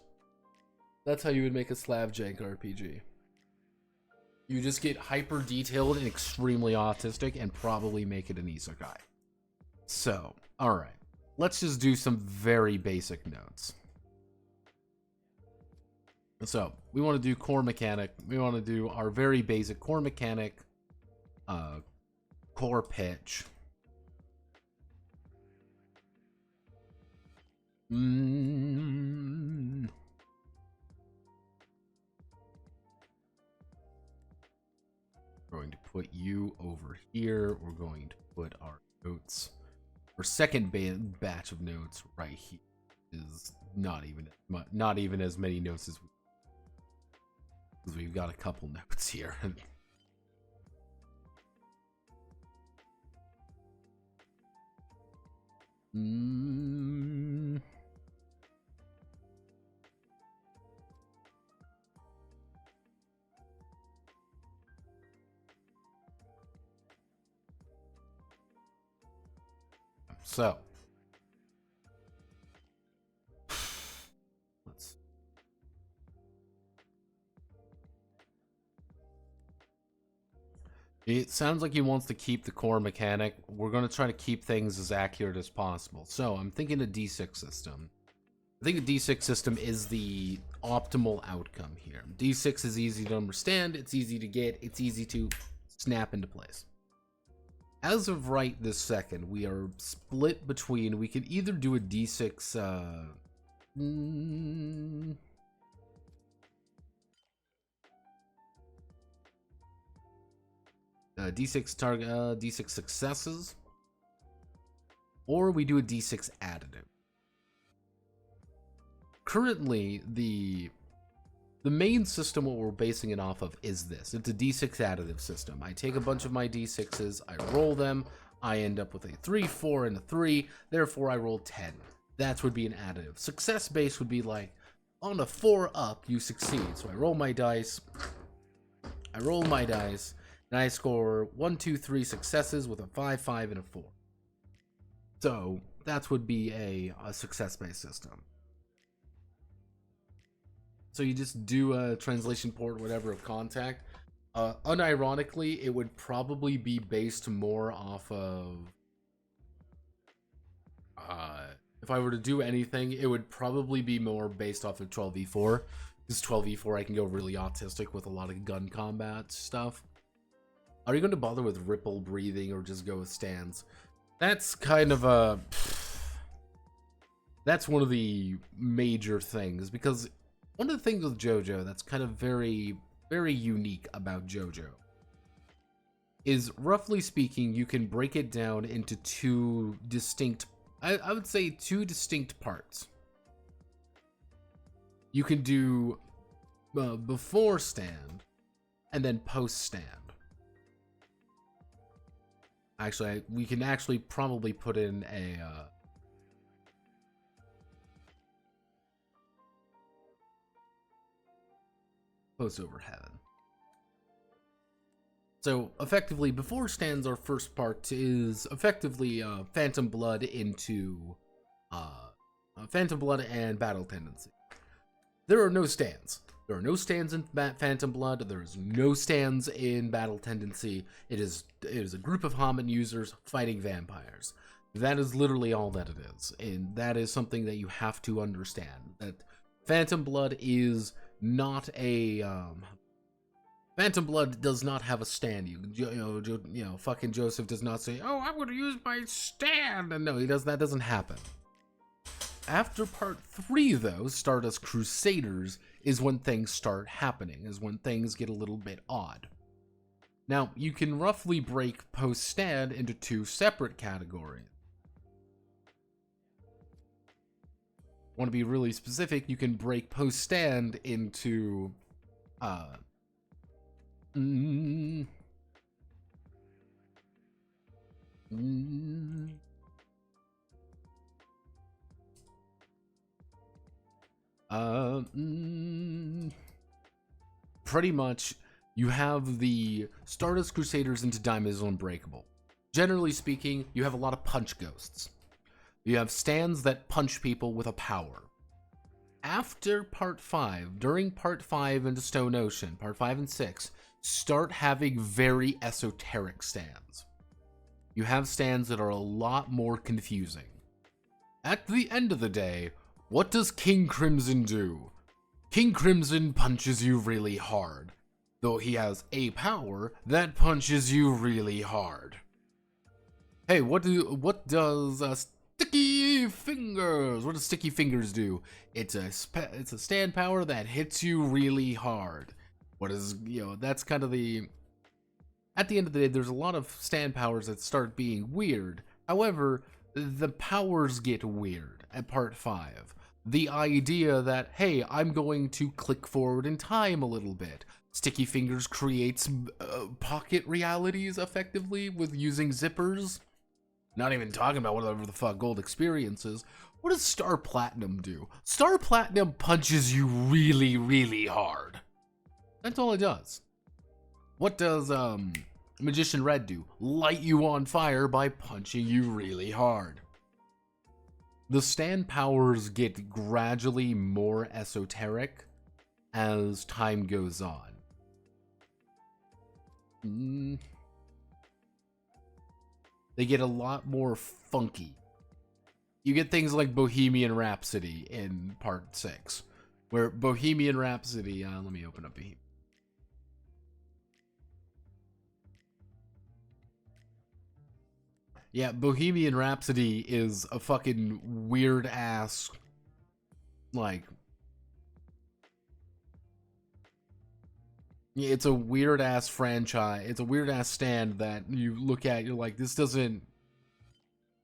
That's how you would make a Slav jank RPG. You just get hyper detailed and extremely autistic and probably make it an isekai. So, alright. Let's just do some very basic notes. So, we want to do core mechanic. We want to do our very basic core mechanic, core pitch. Going to put you over here. We're going to put our notes. Our second batch of notes right here is not even as many notes as because we've got a couple notes here. So, it sounds like he wants to keep the core mechanic. We're going to try to keep things as accurate as possible. So, I'm thinking a D6 system. I think a D6 system is the optimal outcome here. D6 is easy to understand, it's easy to get, it's easy to snap into place. As of right this second, we are split between, we could either do a D6, D6 target, D6 successes, or we do a D6 additive. Currently, the main system, what we're basing it off of, is this. It's a D6 additive system. I take a bunch of my D6s, I roll them, I end up with a 3, 4, and a 3, therefore I roll 10. That would be an additive. Success base would be like, on a 4 up, you succeed. So I roll my dice, and I score 1, 2, 3 successes with a 5, 5, and a 4. So that would be a success-based system. So you just do a translation port, whatever, of contact. Unironically, it would probably be based more off of... if I were to do anything, it would probably be more based off of 12v4. Because 12v4, I can go really autistic with a lot of gun combat stuff. Are you going to bother with ripple breathing or just go with stands? That's kind of a... That's one of the major things, because... One of the things with JoJo that's kind of very, very unique about JoJo is, roughly speaking, you can break it down into two distinct, I would say two distinct parts. You can do before stand and then post stand. Actually, we can actually probably put in a... Post over heaven. So effectively, before stands, our first part is effectively Phantom Blood into Phantom Blood and Battle Tendency. There are no stands. There are no stands in Phantom Blood. There is no stands in Battle Tendency. It is a group of Haman users fighting vampires. That is literally all that it is, and that is something that you have to understand. That Phantom Blood is not a Phantom Blood does not have a stand. You know, fucking Joseph does not say, "Oh, I'm going to use my stand." And no, he does. That doesn't happen. After part 3, though, Stardust Crusaders is when things start happening. Is when things get a little bit odd. Now, you can roughly break post-stand into 2 separate categories. Want to be really specific? You can break post-stand into pretty much, you have the Stardust Crusaders into Diamonds Unbreakable. Generally speaking, you have a lot of punch ghosts. You have stands that punch people with a power. After part 5, during part 5 into Stone Ocean, part 5 and 6, start having very esoteric stands. You have stands that are a lot more confusing. At the end of the day, what does King Crimson do? King Crimson punches you really hard, though he has a power that punches you really hard. Hey, what does Sticky Fingers? What does Sticky Fingers do? It's a stand power that hits you really hard. What is, that's kind of the... At the end of the day, there's a lot of stand powers that start being weird. However, the powers get weird at part 5. The idea that, hey, I'm going to click forward in time a little bit. Sticky Fingers creates pocket realities effectively with using zippers. Not even talking about whatever the fuck Gold Experience is. What does Star Platinum do? Star Platinum punches you really, really hard. That's all it does. What does Magician Red do? Light you on fire by punching you really hard. The stand powers get gradually more esoteric as time goes on. They get a lot more funky. You get things like Bohemian Rhapsody in part 6, where Bohemian Rhapsody, let me open up Bohemian. Yeah, Bohemian Rhapsody is a fucking weird ass, like, it's a weird ass franchise. It's a weird ass stand that you look at, you're like, this doesn't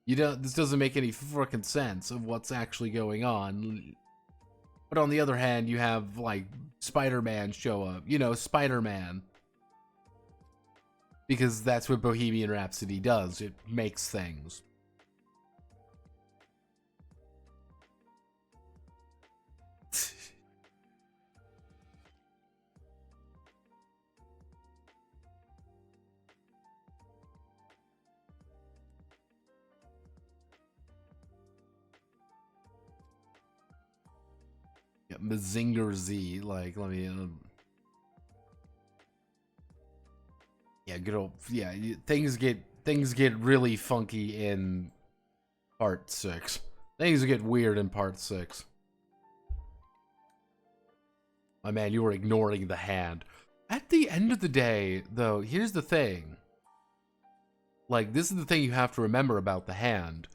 make any fucking sense of what's actually going on. But on the other hand, you have like Spider-Man show up, Spider-Man. Because that's what Bohemian Rhapsody does. It makes things. Yeah, Mazinger Z, like, let me... yeah, good old, yeah, things get really funky in part 6. Things get weird in part 6. My man, you were ignoring the hand. At the end of the day, though, here's the thing. Like, this is the thing you have to remember about the hand.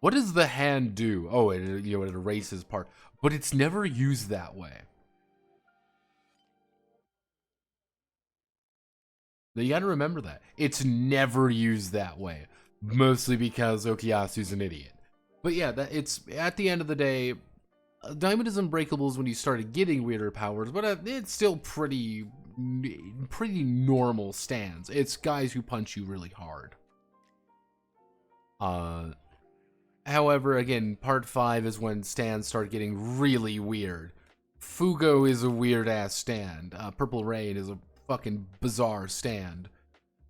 What does the hand do? Oh, it erases part, but it's never used that way. You gotta remember that. It's never used that way. Mostly because Okuyasu's an idiot. But yeah, it's at the end of the day, Diamond is Unbreakable when you started getting weirder powers, but it's still pretty normal stands. It's guys who punch you really hard. However, again, part 5 is when stands start getting really weird. Fugo is a weird ass stand. Purple Rain is a fucking bizarre stand.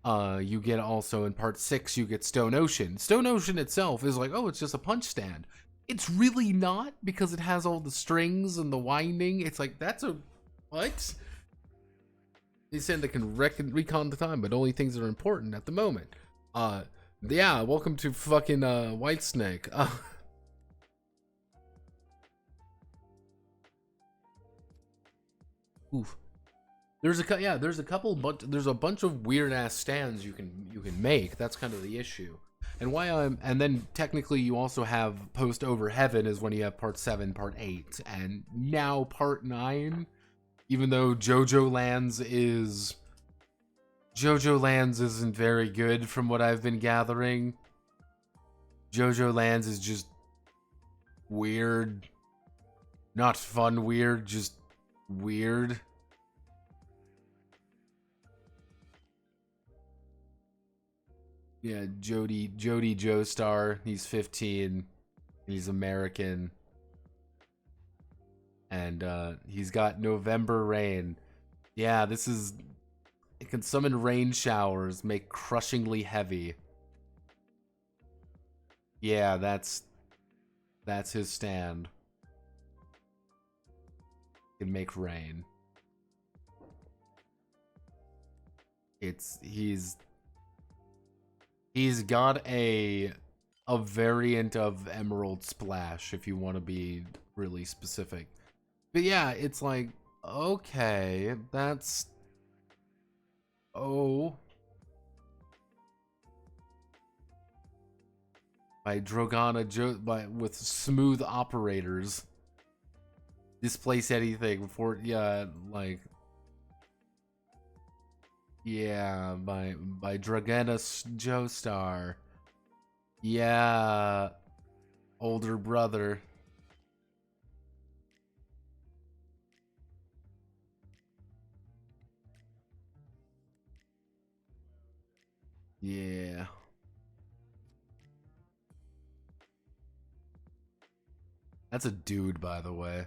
You get also in part 6, you get Stone Ocean. Stone Ocean itself is like, oh, it's just a punch stand. It's really not, because it has all the strings and the winding. It's like, that's a, what? They said they can recon the time, but only things that are important at the moment. Yeah, welcome to fucking Whitesnake. Oof. There's a couple, but there's a bunch of weird ass stands you can make. That's kind of the issue. And and then technically you also have Post Over Heaven is when you have part 7, part 8, and now part 9. Even though JoJo Lands isn't very good from what I've been gathering. JoJo Lands is just weird. Not fun weird, just weird. Yeah, Jody Joestar, he's 15. He's American. And he's got November Rain. Yeah, this is, it can summon rain showers, make crushingly heavy. Yeah, that's his stand. Can make rain. He's got a variant of Emerald Splash, if you want to be really specific. But yeah, it's like, okay, that's... Oh. By Drogana with smooth operators. Displace anything before, yeah, like... Yeah, by Dragana Joestar. Yeah, older brother. Yeah. That's a dude, by the way.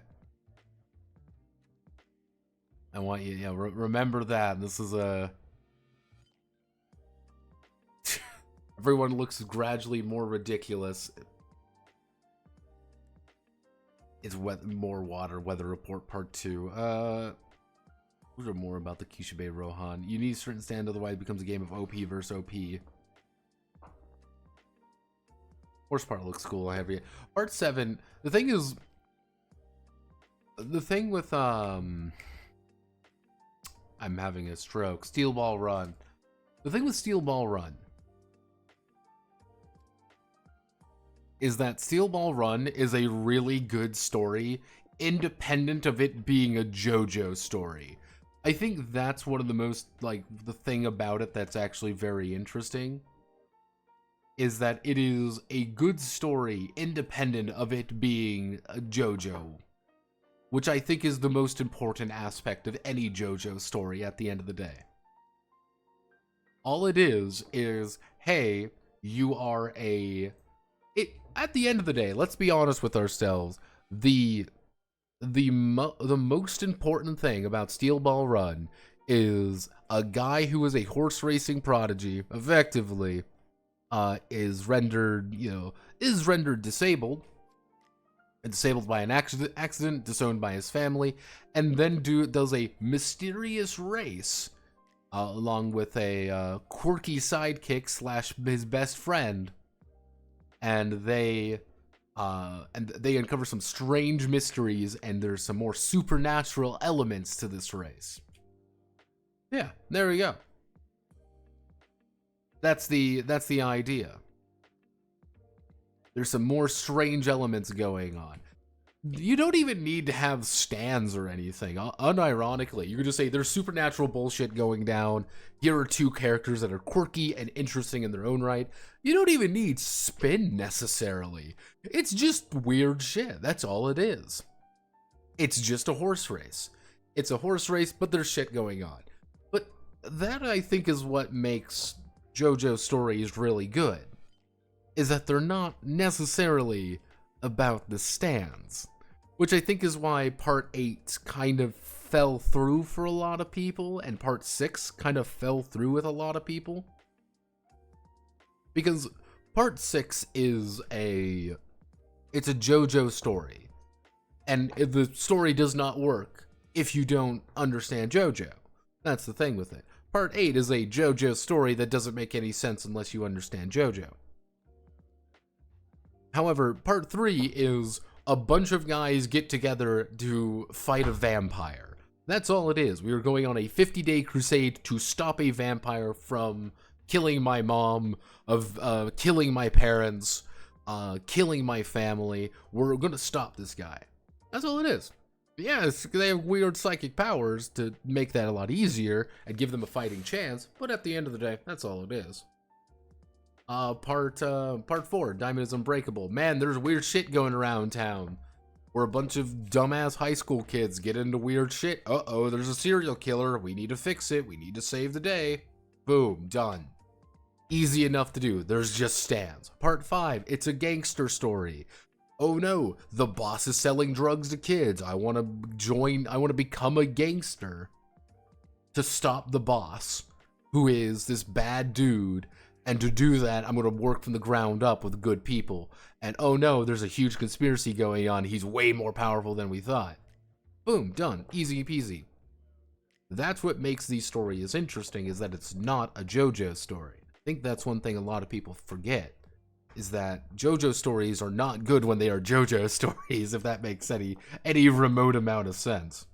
I want you, yeah, remember that. This is a... Everyone looks gradually more ridiculous. It's more water. Weather Report Part 2. What are more about the Kishibe Rohan? You need a certain stand, otherwise it becomes a game of OP versus OP. Horse part looks cool. I have it. Part 7. The thing is, the thing with I'm having a stroke. Steel Ball Run. The thing with Steel Ball Run is that Steel Ball Run is a really good story, independent of it being a JoJo story. I think that's one of the most, like, the thing about it that's actually very interesting, is that it is a good story, independent of it being a JoJo, which I think is the most important aspect of any JoJo story at the end of the day. All it is, hey, you are a... At the end of the day, let's be honest with ourselves. The most important thing about Steel Ball Run is a guy who is a horse racing prodigy, effectively, is rendered disabled, disabled by an accident, disowned by his family, and then does a mysterious race along with a quirky sidekick slash his best friend. And they uncover some strange mysteries, and there's some more supernatural elements to this race. Yeah, there we go. That's the idea. There's some more strange elements going on. You don't even need to have stands or anything. Unironically, you can just say there's supernatural bullshit going down. Here are two characters that are quirky and interesting in their own right. You don't even need spin necessarily. It's just weird shit. That's all it is. It's just a horse race. It's a horse race, but there's shit going on. But that, I think, is what makes JoJo stories really good. Is that they're not necessarily about the stands, which I think is why part 8 kind of fell through for a lot of people, and part 6 kind of fell through with a lot of people. Because part 6 is it's a JoJo story. And the story does not work if you don't understand JoJo. That's the thing with it. Part 8 is a JoJo story that doesn't make any sense unless you understand JoJo. However, part 3 is a bunch of guys get together to fight a vampire. That's all it is. We are going on a 50-day crusade to stop a vampire from killing my mom, of killing my parents, killing my family. We're going to stop this guy. That's all it is. Yes, they have weird psychic powers to make that a lot easier and give them a fighting chance, but at the end of the day, that's all it is. Part 4, Diamond is Unbreakable. Man, there's weird shit going around town. Where a bunch of dumbass high school kids get into weird shit. Uh-oh, there's a serial killer. We need to fix it. We need to save the day. Boom, done. Easy enough to do. There's just stands. Part 5, it's a gangster story. Oh no, the boss is selling drugs to kids. I want to become a gangster to stop the boss, who is this bad dude. And to do that, I'm going to work from the ground up with good people. And oh no, there's a huge conspiracy going on. He's way more powerful than we thought. Boom, done. Easy peasy. That's what makes these stories interesting, is that it's not a JoJo story. I think that's one thing a lot of people forget, is that JoJo stories are not good when they are JoJo stories, if that makes any remote amount of sense.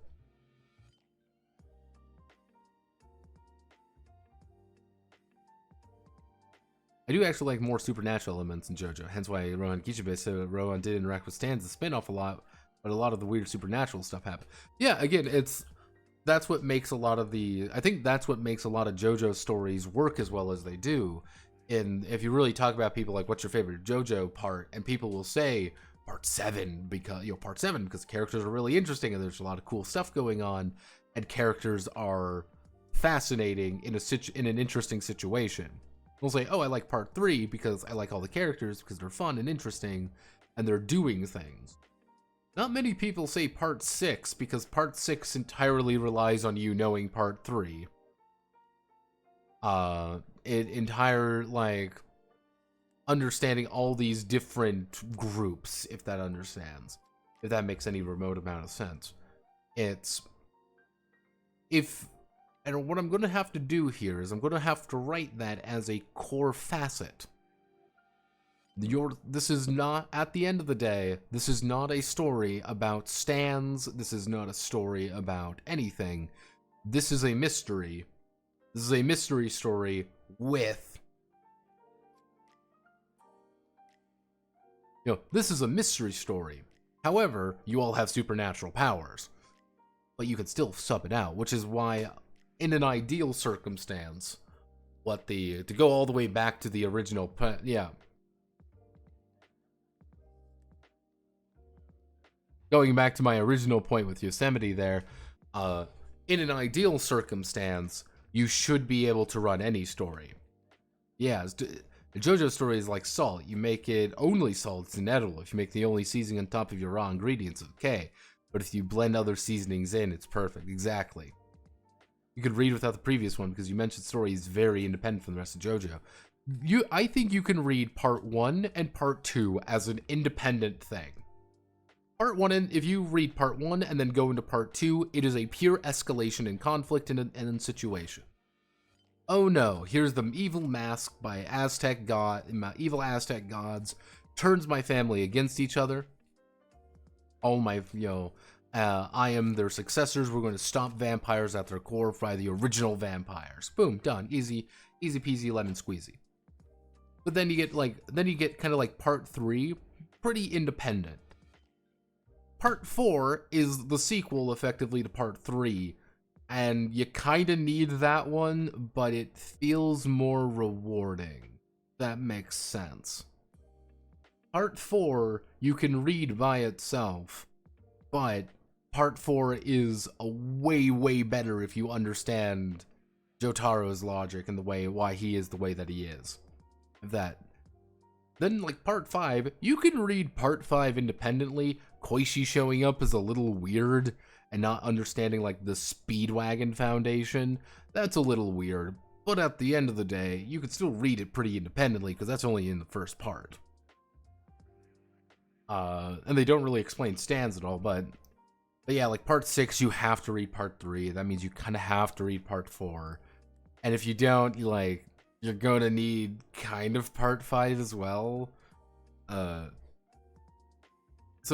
I do actually like more supernatural elements in JoJo, hence why Rohan Kishibe said Rohan did interact with Stan's spin-off a lot, but a lot of the weird supernatural stuff happened. Yeah, again, that's what makes a lot of I think that's what makes a lot of JoJo stories work as well as they do. And if you really talk about people like, what's your favorite JoJo part, and people will say part 7 because characters are really interesting and there's a lot of cool stuff going on, and characters are fascinating in an interesting situation. We'll say, oh, I like part 3 because I like all the characters because they're fun and interesting and they're doing things. Not many people say part 6 because part 6 entirely relies on you knowing part 3. Understanding all these different groups, if that makes any remote amount of sense. And what I'm going to have to do here is I'm going to have to write that as a core facet. This is not, at the end of the day, this is not a story about stands. This is not a story about anything. This is a mystery. This is a mystery story with... this is a mystery story. However, you all have supernatural powers. But you can still sub it out, which is why... in an ideal circumstance, to go all the way back to the original, going back to my original point with Yosemite there, in an ideal circumstance, you should be able to run any story. Yeah, the JoJo story is like salt. You make it only salt, it's inedible. If you make the only seasoning on top of your raw ingredients, it's okay. But if you blend other seasonings in, it's perfect. Exactly. You could read without the previous one because you mentioned story is very independent from the rest of JoJo. I think you can read part 1 and part 2 as an independent thing. Part 1, and if you read part 1 and then go into part 2, it is a pure escalation in conflict and in situation. Oh no, here's the evil mask by evil Aztec gods turns my family against each other. All my, I am their successors. We're going to stop vampires at their core by the original vampires. Boom, done. Easy peasy lemon squeezy. But then you get kind of like part 3, pretty independent. Part 4 is the sequel effectively to part 3, and you kind of need that one, but it feels more rewarding. That makes sense. Part 4 you can read by itself, but Part 4 is a way better if you understand Jotaro's logic and why he is the way that he is. Then, like, Part 5, you can read Part 5 independently. Koichi showing up is a little weird, and not understanding like the Speedwagon Foundation, that's a little weird. But at the end of the day, you could still read it pretty independently because that's only in the first part. And they don't really explain stands at all, but yeah, like part 6, you have to read part 3. That means you kind of have to read part 4. And if you don't, you're gonna need kind of part 5 as well. So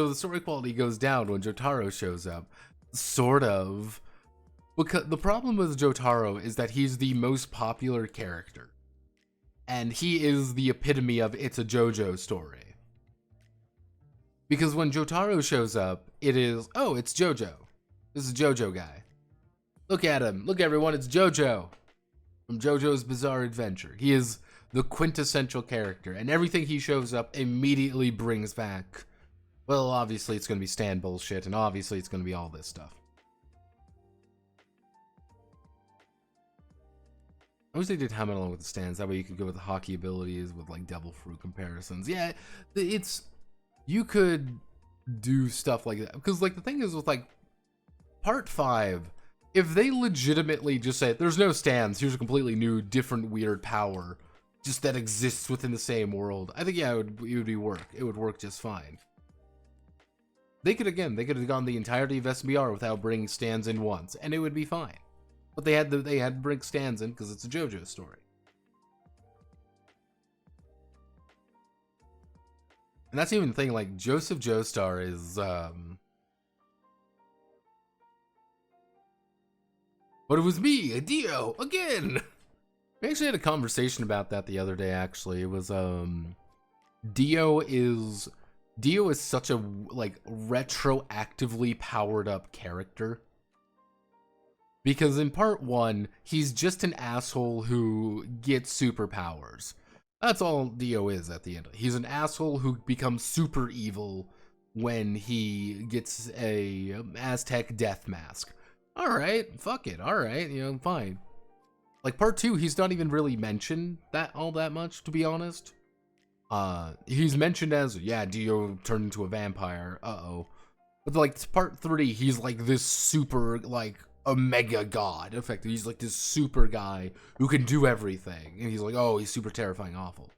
the story quality goes down when Jotaro shows up. Sort of. Because the problem with Jotaro is that he's the most popular character. And he is the epitome of it's a JoJo story. Because when Jotaro shows up, it is, oh, it's JoJo. This is JoJo guy. Look at him. Look, everyone, it's JoJo. From JoJo's Bizarre Adventure. He is the quintessential character. And everything he shows up immediately brings back, well, obviously it's going to be Stan bullshit. And obviously it's going to be all this stuff. I wish they did Hammond along with the stands. That way you could go with the hockey abilities with like Devil Fruit comparisons. Yeah, you could do stuff like that. Because like the thing is with like part 5, if they legitimately just say there's no stands, here's a completely new, different, weird power just that exists within the same world, I think yeah, it would work just fine. They could have gone the entirety of SBR without bringing stands in once, and it would be fine. But they had to bring stands in because it's a JoJo story. And that's even the thing, like, Joseph Joestar is, but it was me, Dio, again! We actually had a conversation about that the other day, actually. It was, Dio is such a, like, retroactively powered up character. Because in part 1, he's just an asshole who gets superpowers. That's all Dio is at the end. He's an asshole who becomes super evil when he gets a Aztec death mask. Alright, fuck it, alright, fine. Like part 2, he's not even really mentioned all that much, to be honest. He's mentioned as, yeah, Dio turned into a vampire, uh-oh. But like part 3, he's like this super, like, a mega god, effectively. He's like this super guy who can do everything. And he's like, oh, he's super terrifying, awful.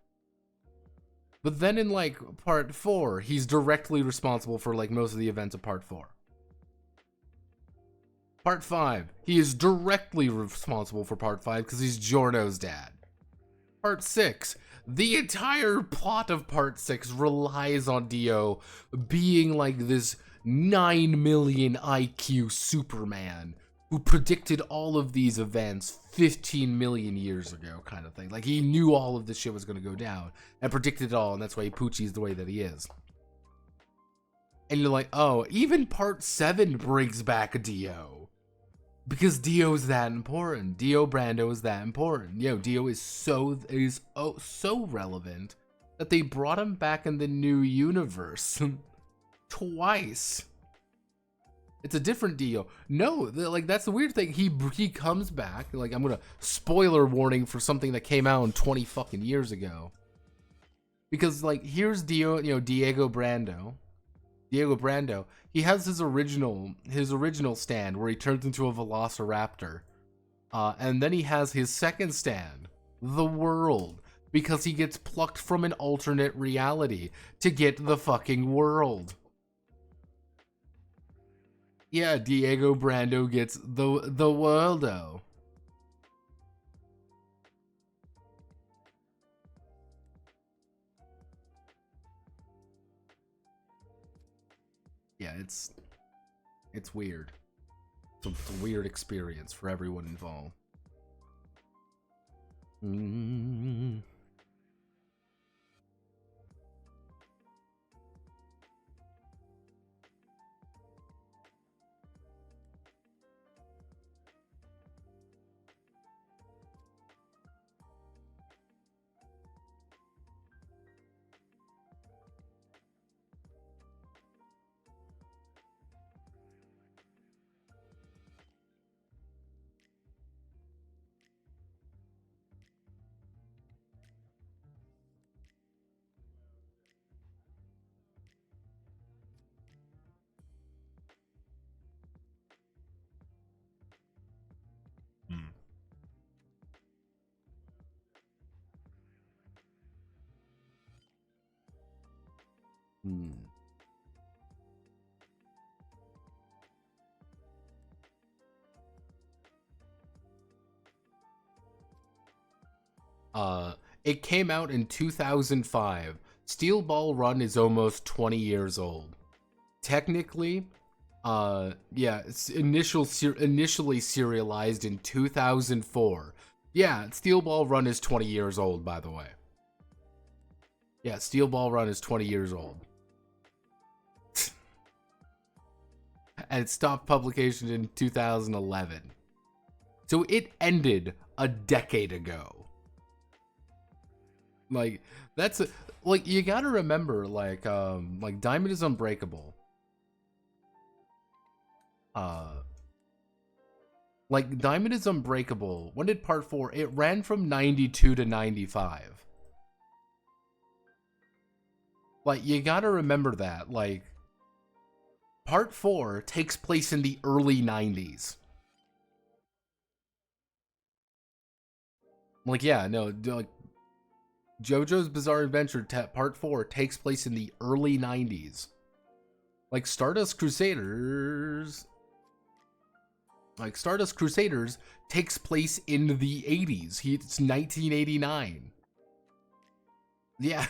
But then in like part 4, he's directly responsible for like most of the events of part 4. Part 5, he is directly responsible for part 5 because he's Giorno's dad. Part 6, the entire plot of part 6 relies on Dio being like this 9 million IQ Superman who predicted all of these events 15 million years ago, kind of thing. Like, he knew all of this shit was going to go down and predicted it all, and that's why Poochie's the way that he is. And you're like, oh, even part 7 brings back Dio. Because Dio's that important. Dio Brando is that important. Dio is so relevant that they brought him back in the new universe twice. It's a different Dio. No, like that's the weird thing. He comes back. Like, I'm gonna spoiler warning for something that came out 20 fucking years ago. Because like here's Dio, Diego Brando. Diego Brando. He has his original stand where he turns into a velociraptor. And then he has his second stand, the world, because he gets plucked from an alternate reality to get the fucking world. Yeah, Diego Brando gets the worldo. Yeah, it's weird. It's a weird experience for everyone involved. It came out in 2005. Steel Ball Run is almost 20 years old. Technically, yeah, it's initially serialized in 2004. Yeah, Steel Ball Run is 20 years old, by the way. Yeah, Steel Ball Run is 20 years old. And it stopped publication in 2011. So it ended a decade ago. Like, that's a, like, you gotta remember, like Diamond is Unbreakable. Like, Diamond is Unbreakable, when did part 4? It ran from 92 to 95. Like, you gotta remember that, like, part 4 takes place in the early 90s. Like, yeah, no, like, JoJo's Bizarre Adventure Part 4 takes place in the early 90s. Like, Stardust Crusaders takes place in the 80s. It's 1989. Yeah.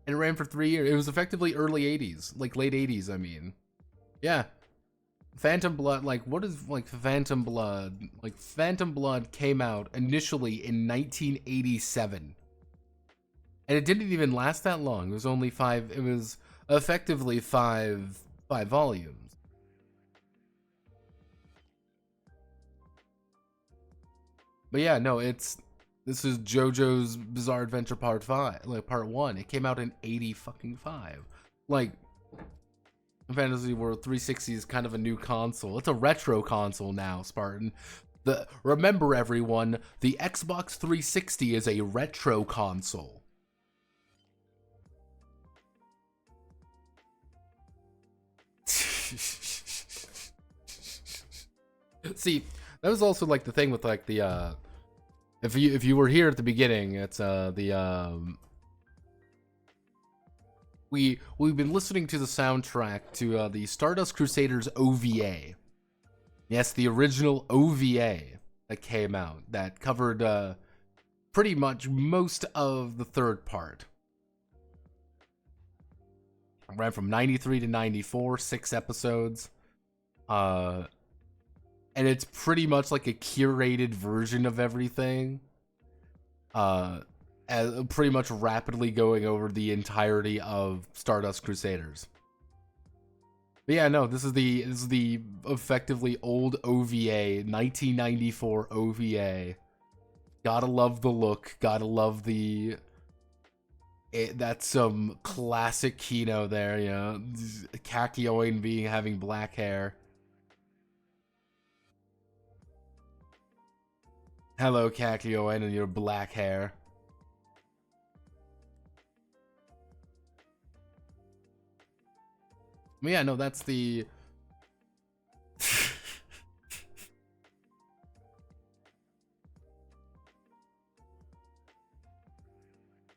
And it ran for 3 years. It was effectively early 80s. Like, late 80s, I mean. Yeah. Phantom Blood, like, what is, like, Phantom Blood? Like, Phantom Blood came out initially in 1987. And it didn't even last that long. It was only it was effectively five volumes. But yeah, no, this is JoJo's Bizarre Adventure Part 5, like, Part 1. It came out in 85. Like, Fantasy World 360 is kind of a new console. It's a retro console now, Spartan. Remember, everyone, the Xbox 360 is a retro console. See, that was also, like, the thing with, like, the if you were here at the beginning, it's we've been listening to the soundtrack to the Stardust Crusaders OVA. Yes, the original OVA that came out that covered pretty much most of the third part. It ran from 93 to 94, 6 episodes. And it's pretty much like a curated version of everything. Pretty much rapidly going over the entirety of Stardust Crusaders. But yeah, no, this is the effectively old OVA, 1994 OVA. Gotta love the look. Gotta love that's some classic Kino there, you know. Kakyoin having black hair. Hello, Kakyoin, and your black hair. Yeah, no, that's the...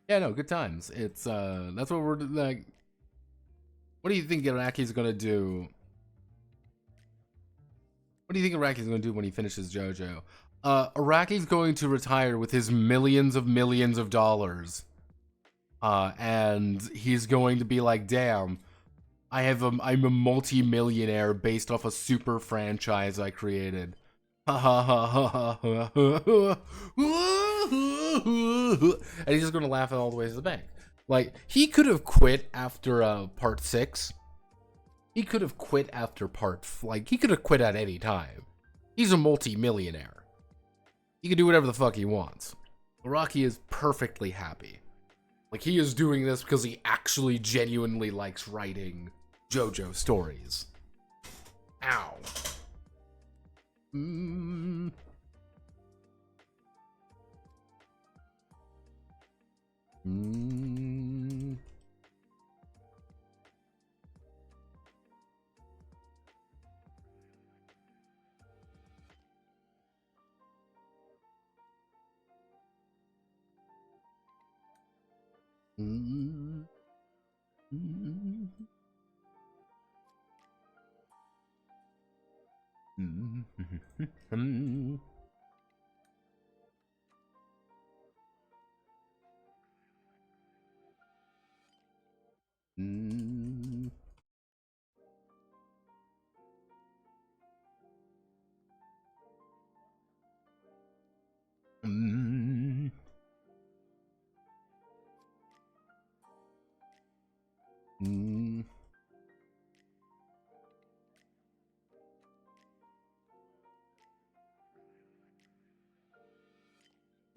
Yeah, no, good times. It's, that's what we're, like... What do you think Iraki's gonna do? What do you think Iraki's gonna do when he finishes JoJo? Iraki's going to retire with his millions of dollars. And he's going to be like, damn, I'm a multi-millionaire based off a super franchise I created. And he's just gonna laugh all the way to the bank. Like, he could have quit after part 6. He could have quit after he could have quit at any time. He's a multi-millionaire. He can do whatever the fuck he wants. Araki is perfectly happy. Like, he is doing this because he actually genuinely likes writing JoJo stories. Ow.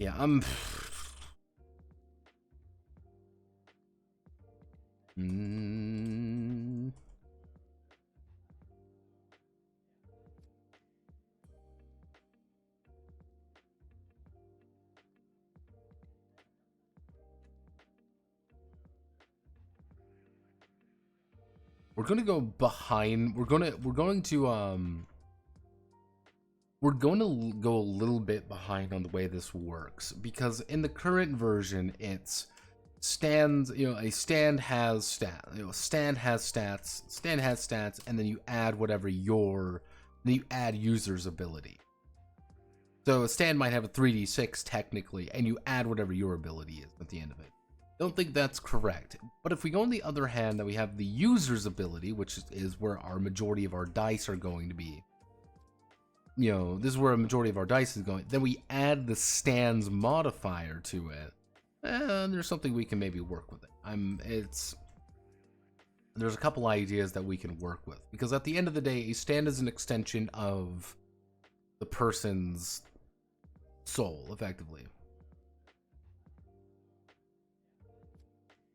Yeah, we're gonna go behind. We're going to go a little bit behind on the way this works, because in the current version, it's stands, a stand has stand has stats, and then you add then you add user's ability. So a stand might have a 3d6 technically, and you add whatever your ability is at the end of it. Don't think that's correct. But if we go on the other hand, that we have the user's ability, which is where our majority of our dice are going to be. This is where a majority of our dice is going. Then we add the stand's modifier to it. There's something we can maybe work with it. There's a couple ideas that we can work with, because at the end of the day, a stand is an extension of the person's soul, effectively.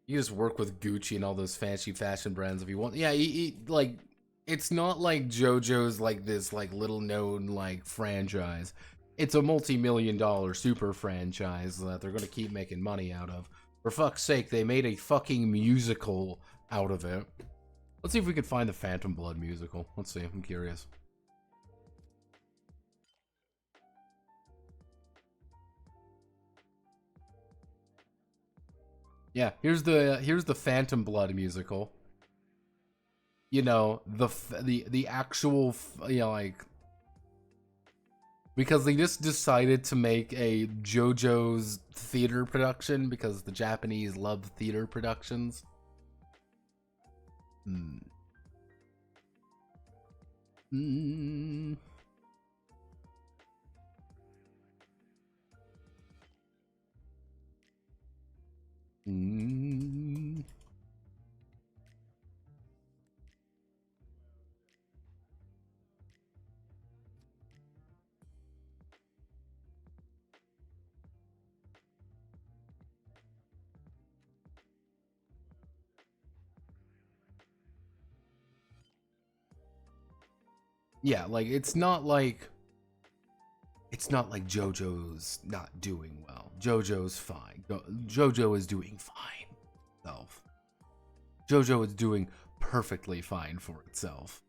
You just work with Gucci and all those fancy fashion brands if you want. Yeah, like, it's not like JoJo's like this like little known like franchise. It's a multi-million-dollar super franchise that they're gonna keep making money out of. For fuck's sake, they made a fucking musical out of it. Let's see if we can find the Phantom Blood musical. Let's see, I'm curious. Yeah, here's the Phantom Blood musical. The actual, like, because they just decided to make a JoJo's theater production because the Japanese love theater productions. Yeah, like, it's not like JoJo's not doing well. JoJo's fine. JoJo is doing fine itself. JoJo is doing perfectly fine for itself.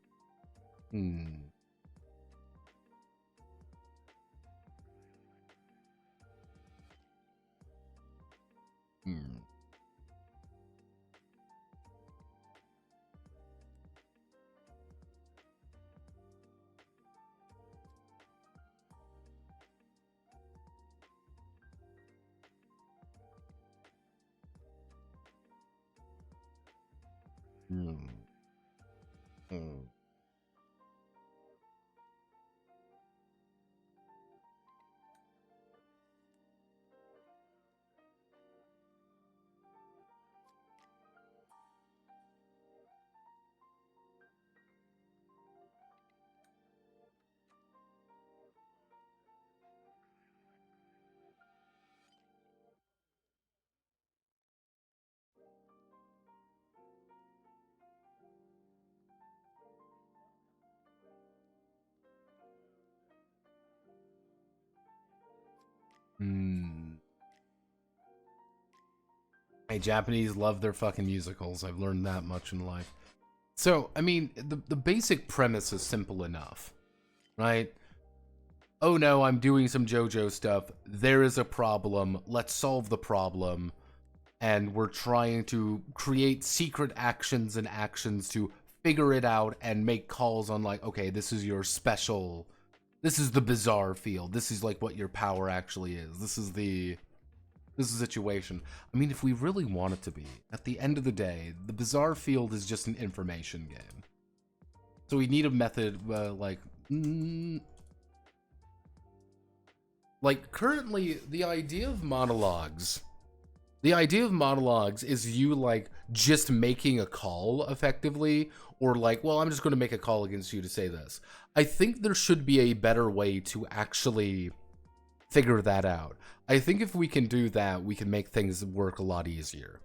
Hey, Japanese love their fucking musicals. I've learned that much in life. So, I mean, the basic premise is simple enough, right? Oh no, I'm doing some JoJo stuff. There is a problem. Let's solve the problem. and we're trying to create secret actions and actions to figure it out and make calls on like, okay, this is your special, this is the bizarre field, this is like what your power actually is, this is the situation. I mean, if we really want it to be, at the end of the day, the bizarre field is just an information game. So we need a method like currently the idea of monologues is you like just making a call effectively, or like, well, I'm just going to make a call against you to say this. I think there should be a better way to actually figure that out. I think if we can do that, we can make things work a lot easier.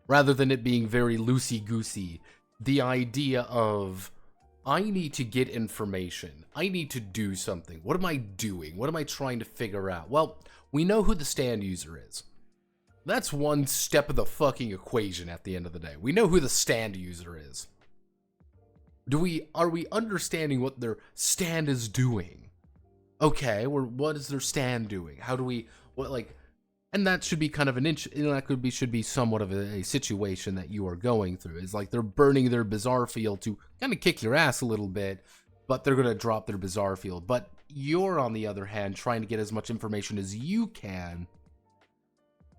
Rather than it being very loosey-goosey, the idea of, I need to get information. I need to do something. What am I doing? What am I trying to figure out? Well, we know who the stand user is. That's one step of the fucking equation at the end of the day. We know who the stand user is. Are we understanding what their stand is doing? Okay, what is their stand doing? How do we, and that should be kind of should be somewhat of a situation that you are going through. It's like they're burning their bizarre field to kind of kick your ass a little bit, but they're going to drop their bizarre field. But you're, on the other hand, trying to get as much information as you can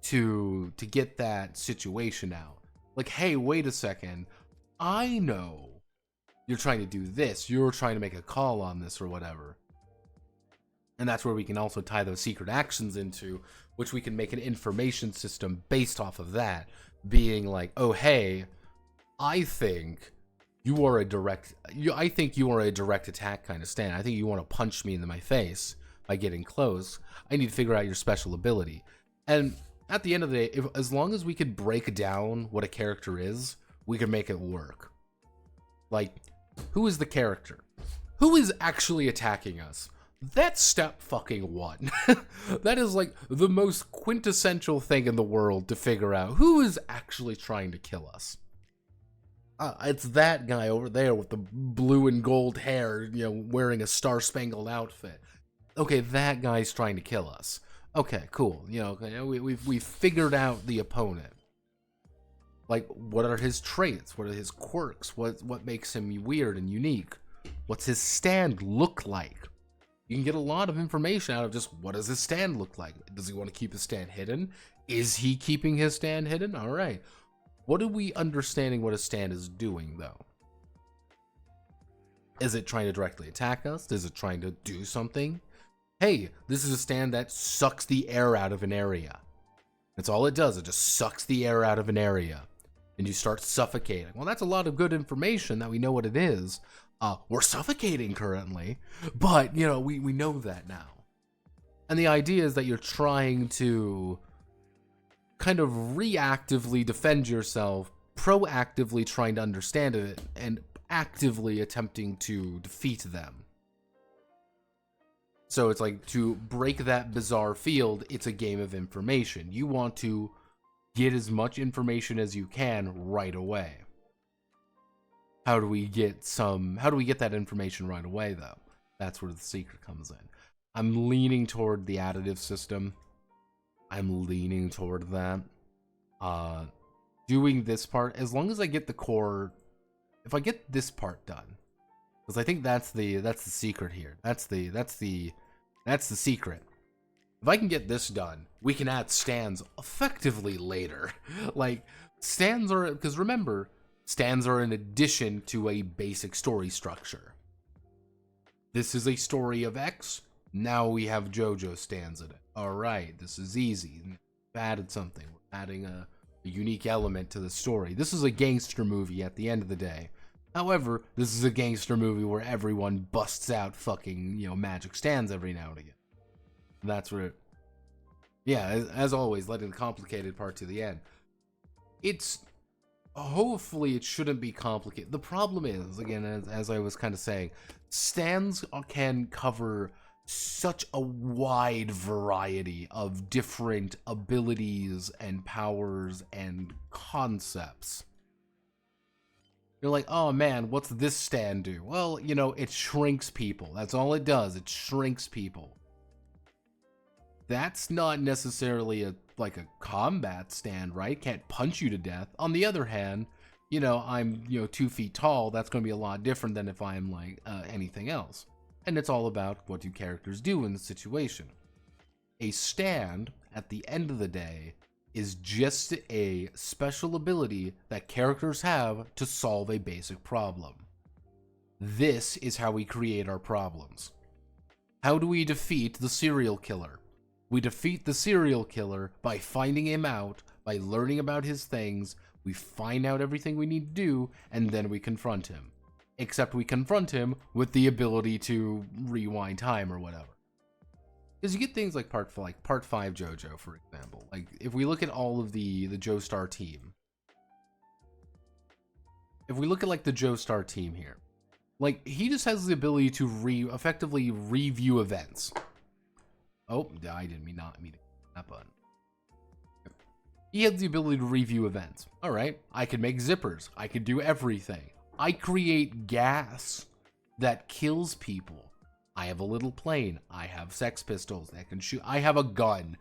to get that situation out. Like, hey, wait a second. I know you're trying to do this. You're trying to make a call on this or whatever. And that's where we can also tie those secret actions into, which we can make an information system based off of that, being like, oh, hey, I think you are a direct attack kind of stand. I think you want to punch me in my face by getting close. I need to figure out your special ability. And at the end of the day, as long as we could break down what a character is, we can make it work. Like, who is the character? Who is actually attacking us? That's step fucking one. That is like the most quintessential thing in the world to figure out who is actually trying to kill us. It's that guy over there with the blue and gold hair, wearing a star-spangled outfit. Okay, that guy's trying to kill us. Okay, cool. We've figured out the opponent. Like, what are his traits? What are his quirks? What makes him weird and unique? What's his stand look like? You can get a lot of information out of just, what does his stand look like? Does he want to keep his stand hidden? Is he keeping his stand hidden? All right. What are we understanding what his stand is doing, though? Is it trying to directly attack us? Is it trying to do something? Hey, this is a stand that sucks the air out of an area. That's all it does. It just sucks the air out of an area. And you start suffocating. Well, that's a lot of good information that we know what it is. We're suffocating currently, but, we know that now. And the idea is that you're trying to kind of reactively defend yourself, proactively trying to understand it, and actively attempting to defeat them. So it's like, to break that bizarre field, it's a game of information. You want to get as much information as you can right away. How do we get that information right away, though? That's where the secret comes in. I'm leaning toward the additive system. I'm leaning toward that. Doing this part, as long as I get the core, if I get this part done, because I think that's the secret here. That's the secret. If I can get this done, we can add stands effectively later. Like, stands are, because remember, stands are an addition to a basic story structure. This is a story of X. Now we have JoJo stands in it. All right, this is easy. We've added something. We're adding a unique element to the story. This is a gangster movie at the end of the day. However, this is a gangster movie where everyone busts out fucking, magic stands every now and again. That's where as always, letting the complicated part to the end. Hopefully it shouldn't be complicated. The problem is, again, as I was kind of saying, stands can cover such a wide variety of different abilities and powers and concepts. You're like, oh man, what's this stand do? Well, it shrinks people. That's all it does. It shrinks people. That's not necessarily a like a combat stand, right? Can't punch you to death. On the other hand, you know, I'm, you know, 2 feet tall. That's going to be a lot different than if I'm like anything else. And it's all about what do characters do in the situation. A stand, at the end of the day, is just a special ability that characters have to solve a basic problem. This is how we create our problems. How do we defeat the serial killer? We defeat the serial killer by finding him out, by learning about his things. We find out everything we need to do, and then we confront him. Except we confront him with the ability to rewind time or whatever. Because you get things like part 5 JoJo, for example. Like, if we look at all of the Joestar team. If we look at, like, the Joestar team here. Like, he just has the ability to effectively review events. Oh, I didn't mean to hit that button. He has the ability to review events. Alright, I can make zippers. I can do everything. I create gas that kills people. I have a little plane. I have Sex Pistols that can shoot. I have a gun.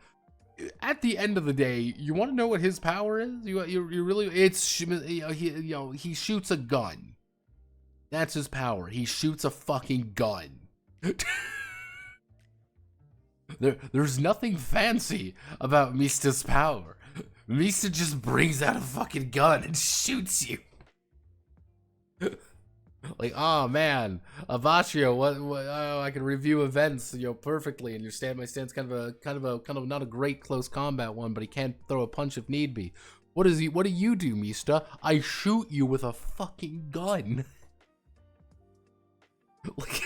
At the end of the day, you want to know what his power is? You really, it's, he shoots a gun. That's his power. He shoots a fucking gun. There's nothing fancy about Mista's power. Mista just brings out a fucking gun and shoots you. Like, oh man, Avaccio, what oh, I can review events, you know, perfectly, and my stand's kind of not a great close combat one, but he can't throw a punch if need be. What do you do, Mista? I shoot you with a fucking gun. Like,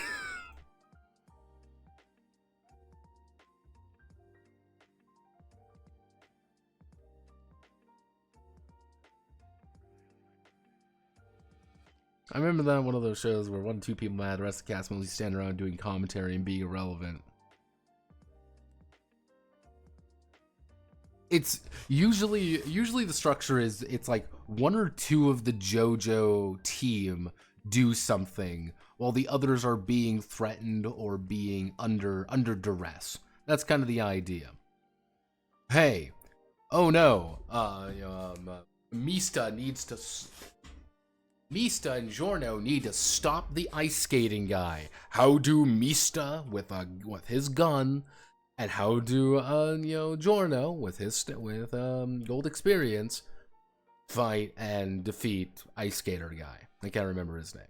I remember that one of those shows where 1 or 2 people mad, the rest of the cast mostly standing around doing commentary and being irrelevant. It's usually the structure is it's like 1 or 2 of the JoJo team do something while the others are being threatened or being under duress. That's kind of the idea. Hey, oh no, Mista and Giorno need to stop the ice skating guy. How do Mista with his gun, and how do Giorno with his gold experience fight and defeat ice skater guy? I can't remember his name.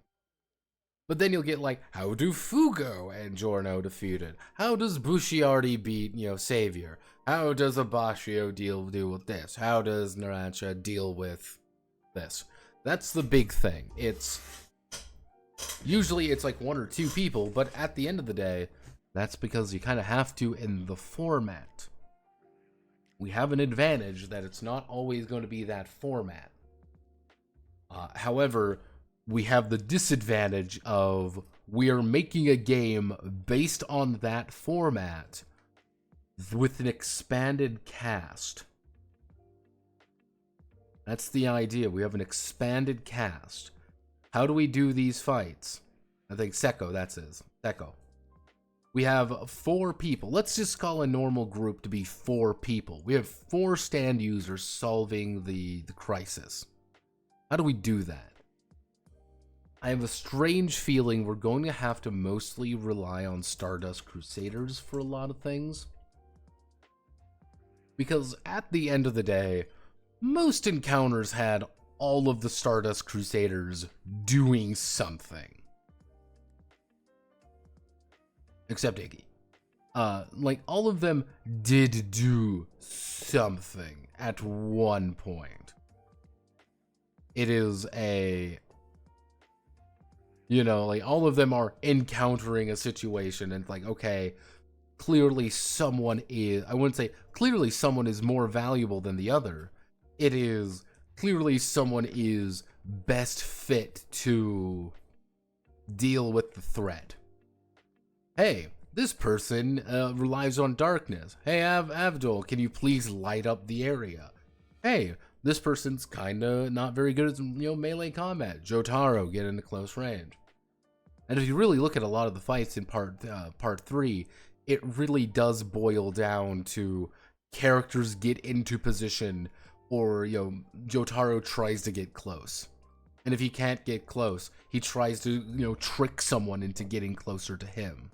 But then you'll get like, how do Fugo and Giorno defeat it? How does Bushiardi beat Savior? How does Abashio deal with this? How does Narancia deal with this? That's the big thing. Usually it's like 1 or 2 people, but at the end of the day, that's because you kind of have to in the format. We have an advantage that it's not always going to be that format. However, we have the disadvantage of we are making a game based on that format with an expanded cast. That's the idea. We have an expanded cast. How do we do these fights? I think Seko, that's his. Seko. We have 4 people. Let's just call a normal group to be 4 people. We have 4 stand users solving the crisis. How do we do that? I have a strange feeling we're going to have to mostly rely on Stardust Crusaders for a lot of things. Because at the end of the day, most encounters had all of the Stardust Crusaders doing something. Except Iggy. Like, all of them did do something at one point. It is a... like, all of them are encountering a situation, and it's like, okay, clearly someone is... I wouldn't say clearly someone is more valuable than the other. It is clearly someone is best fit to deal with the threat. Hey, this person relies on darkness. Hey, Avdol, can you please light up the area? Hey, this person's kinda not very good at melee combat. Jotaro, get into close range. And if you really look at a lot of the fights in part 3, it really does boil down to characters get into position, or, you know, Jotaro tries to get close. And if he can't get close, he tries to, you know, trick someone into getting closer to him.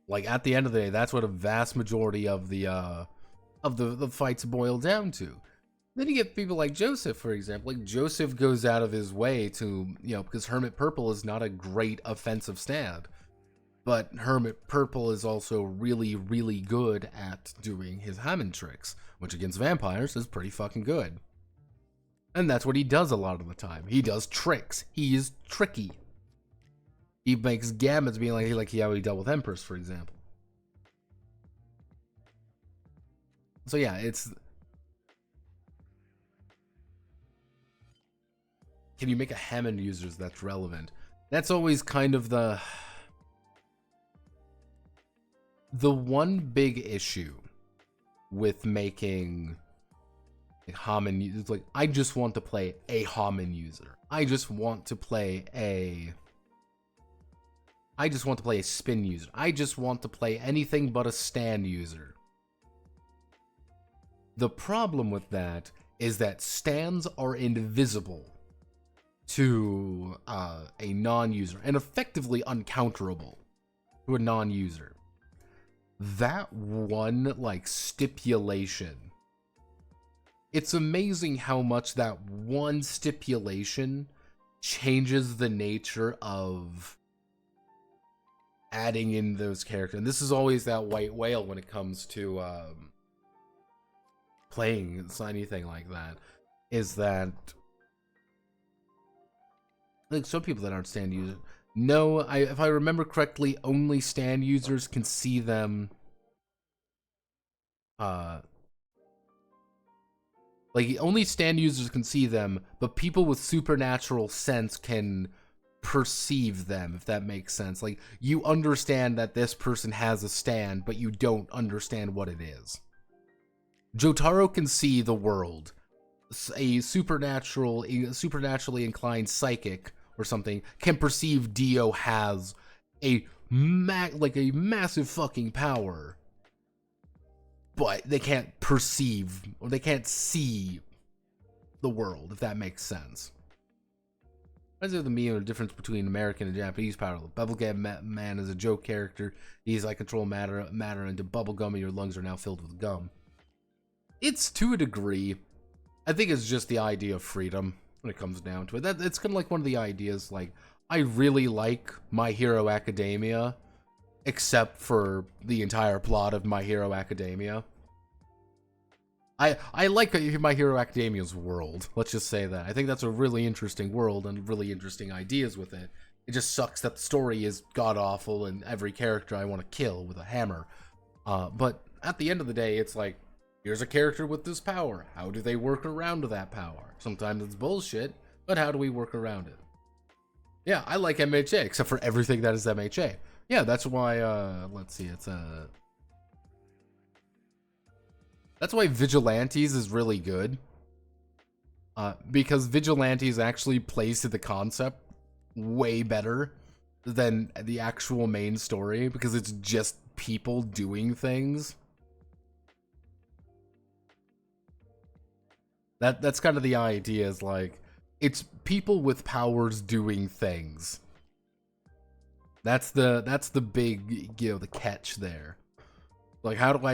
Like, at the end of the day, that's what a vast majority of the fights boil down to. Then you get people like Joseph, for example. Like, Joseph goes out of his way to, you know, because Hermit Purple is not a great offensive stand. But Hermit Purple is also really, really good at doing his Hammond tricks, which against vampires is pretty fucking good. And that's what he does a lot of the time. He does tricks. He is tricky. He makes gamuts being like how he dealt with Empress, for example. So yeah, it's... Can you make a Hammond user that's relevant? That's always kind of the one big issue with making a Hammond. It's like, I just want to play a Hammond user. I just want to play a spin user. I just want to play anything but a stand user. The problem with that is that stands are invisible to a non-user and effectively uncounterable to a non-user. That one, like, stipulation, it's amazing how much that one stipulation changes the nature of adding in those characters. And this is always that white whale when it comes to playing anything like that, is that, like, some people that aren't stand users, no, if I remember correctly, only stand users can see them, like, only stand users can see them, but people with supernatural sense can perceive them, if that makes sense. Like, you understand that this person has a stand, but you don't understand what it is. Jotaro can see the world. A supernaturally inclined psychic or something can perceive Dio has a massive fucking power, but they can't perceive, or they can't see the world, if that makes sense. That's the mean difference between American and Japanese power. Bubblegum Man is a joke character. He's like, control matter into bubblegum, and your lungs are now filled with gum. It's to a degree. I think it's just the idea of freedom when it comes down to it. It's kind of like one of the ideas, like, I really like My Hero Academia, except for the entire plot of My Hero Academia. I like My Hero Academia's world. Let's just say that. I think that's a really interesting world and really interesting ideas with it. It just sucks that the story is god-awful and every character I want to kill with a hammer. But at the end of the day, it's like, here's a character with this power. How do they work around that power? Sometimes it's bullshit, but how do we work around it? Yeah, I like MHA, except for everything that is MHA. Yeah, that's why, let's see, that's why Vigilantes is really good. Because Vigilantes actually plays to the concept way better than the actual main story, because it's just people doing things. That's kind of the idea, is like, it's people with powers doing things. That's the big, you know, the catch there. Like, how do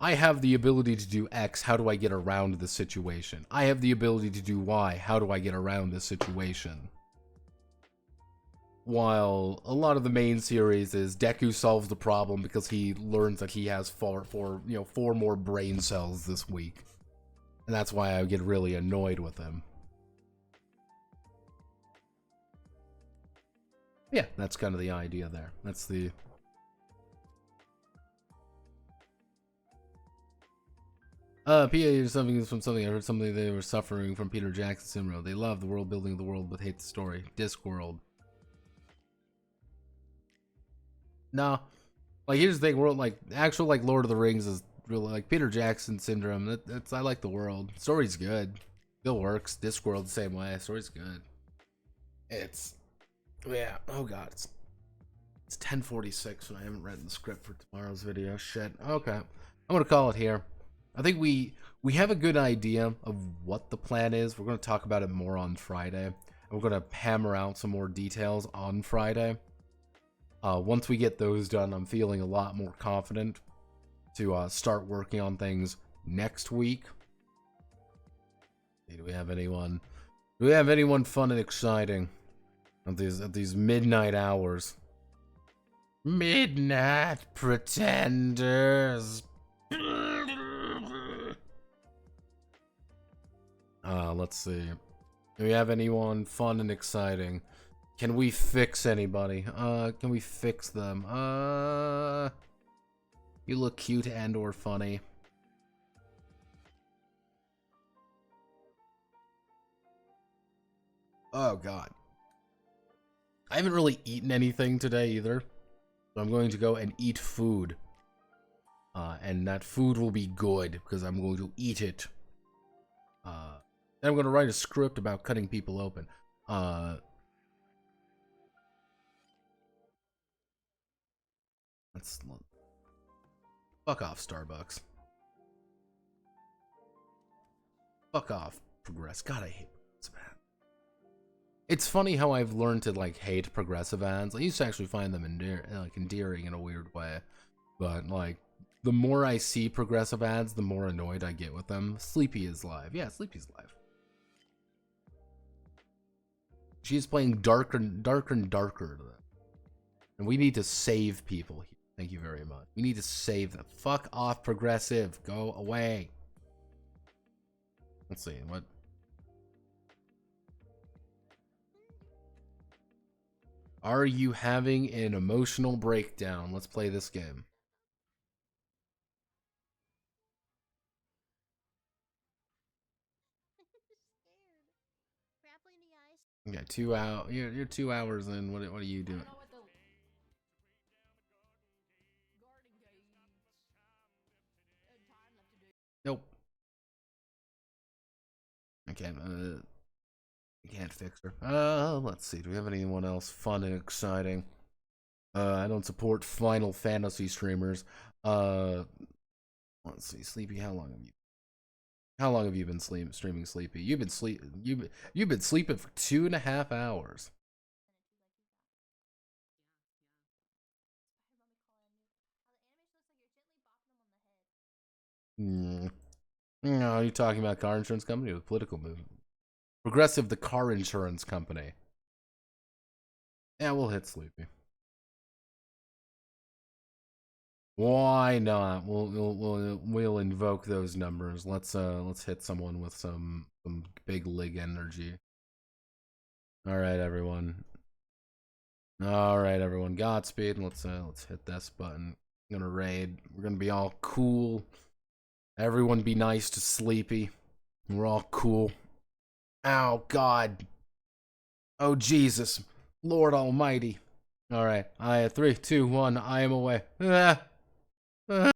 I have the ability to do X, how do I get around this situation? I have the ability to do Y, how do I get around this situation? While a lot of the main series is Deku solves the problem because he learns that he has four more brain cells this week. And that's why I get really annoyed with him. Yeah, that's kind of the idea there. That's the... PA is something from something. I heard something they were suffering from Peter Jackson syndrome. They love the world building of the world, but hate the story. Discworld. Nah. Like, here's the thing, world, like, actual, like, Lord of the Rings is really, like, Peter Jackson syndrome. That's, I like the world. Story's good. Still works. Discworld the same way. Story's good. It's... Yeah. Oh, God. It's 10:46 and I haven't read the script for tomorrow's video. Shit. Okay. I'm gonna call it here. I think we have a good idea of what the plan is. We're gonna talk about it more on Friday. And we're gonna hammer out some more details on Friday. Once we get those done, I'm feeling a lot more confident to start working on things next week. Do we have anyone? Do we have anyone fun and exciting at these midnight hours? Midnight pretenders. Let's see. Do we have anyone fun and exciting? Can we fix anybody? Can we fix them? You look cute and or funny. Oh god. I haven't really eaten anything today either. So I'm going to go and eat food. And that food will be good because I'm going to eat it. Then I'm going to write a script about cutting people open. Fuck off, Starbucks. Fuck off, Progress. God, I hate Progressive ads. It's funny how I've learned to like hate Progressive ads. I used to actually find them endearing in a weird way, but like the more I see Progressive ads, the more annoyed I get with them. Sleepy is live. Yeah, Sleepy's live. She's playing darker and darker and darker. And we need to save people here. Thank you very much. We need to save them. Fuck off, Progressive. Go away. Let's see. What? Are you having an emotional breakdown? Let's play this game. Yeah, 2 hours. You're 2 hours in. What are you doing? Nope. I can't fix her. Let's see. Do we have anyone else fun and exciting? I don't support Final Fantasy streamers. Let's see. Sleepy, how long have you been streaming Sleepy? You've been sleeping for 2.5 hours. No, you're talking about car insurance company or political movement? Progressive, the car insurance company. Yeah, we'll hit Sleepy. Why not? We'll invoke those numbers. Let's hit someone with some big lig energy. All right, everyone. Godspeed. Let's hit this button. I'm gonna raid. We're gonna be all cool. Everyone be nice to Sleepy. We're all cool. Ow, God. Oh, Jesus. Lord Almighty. All right. 3, 2, 1. I am away.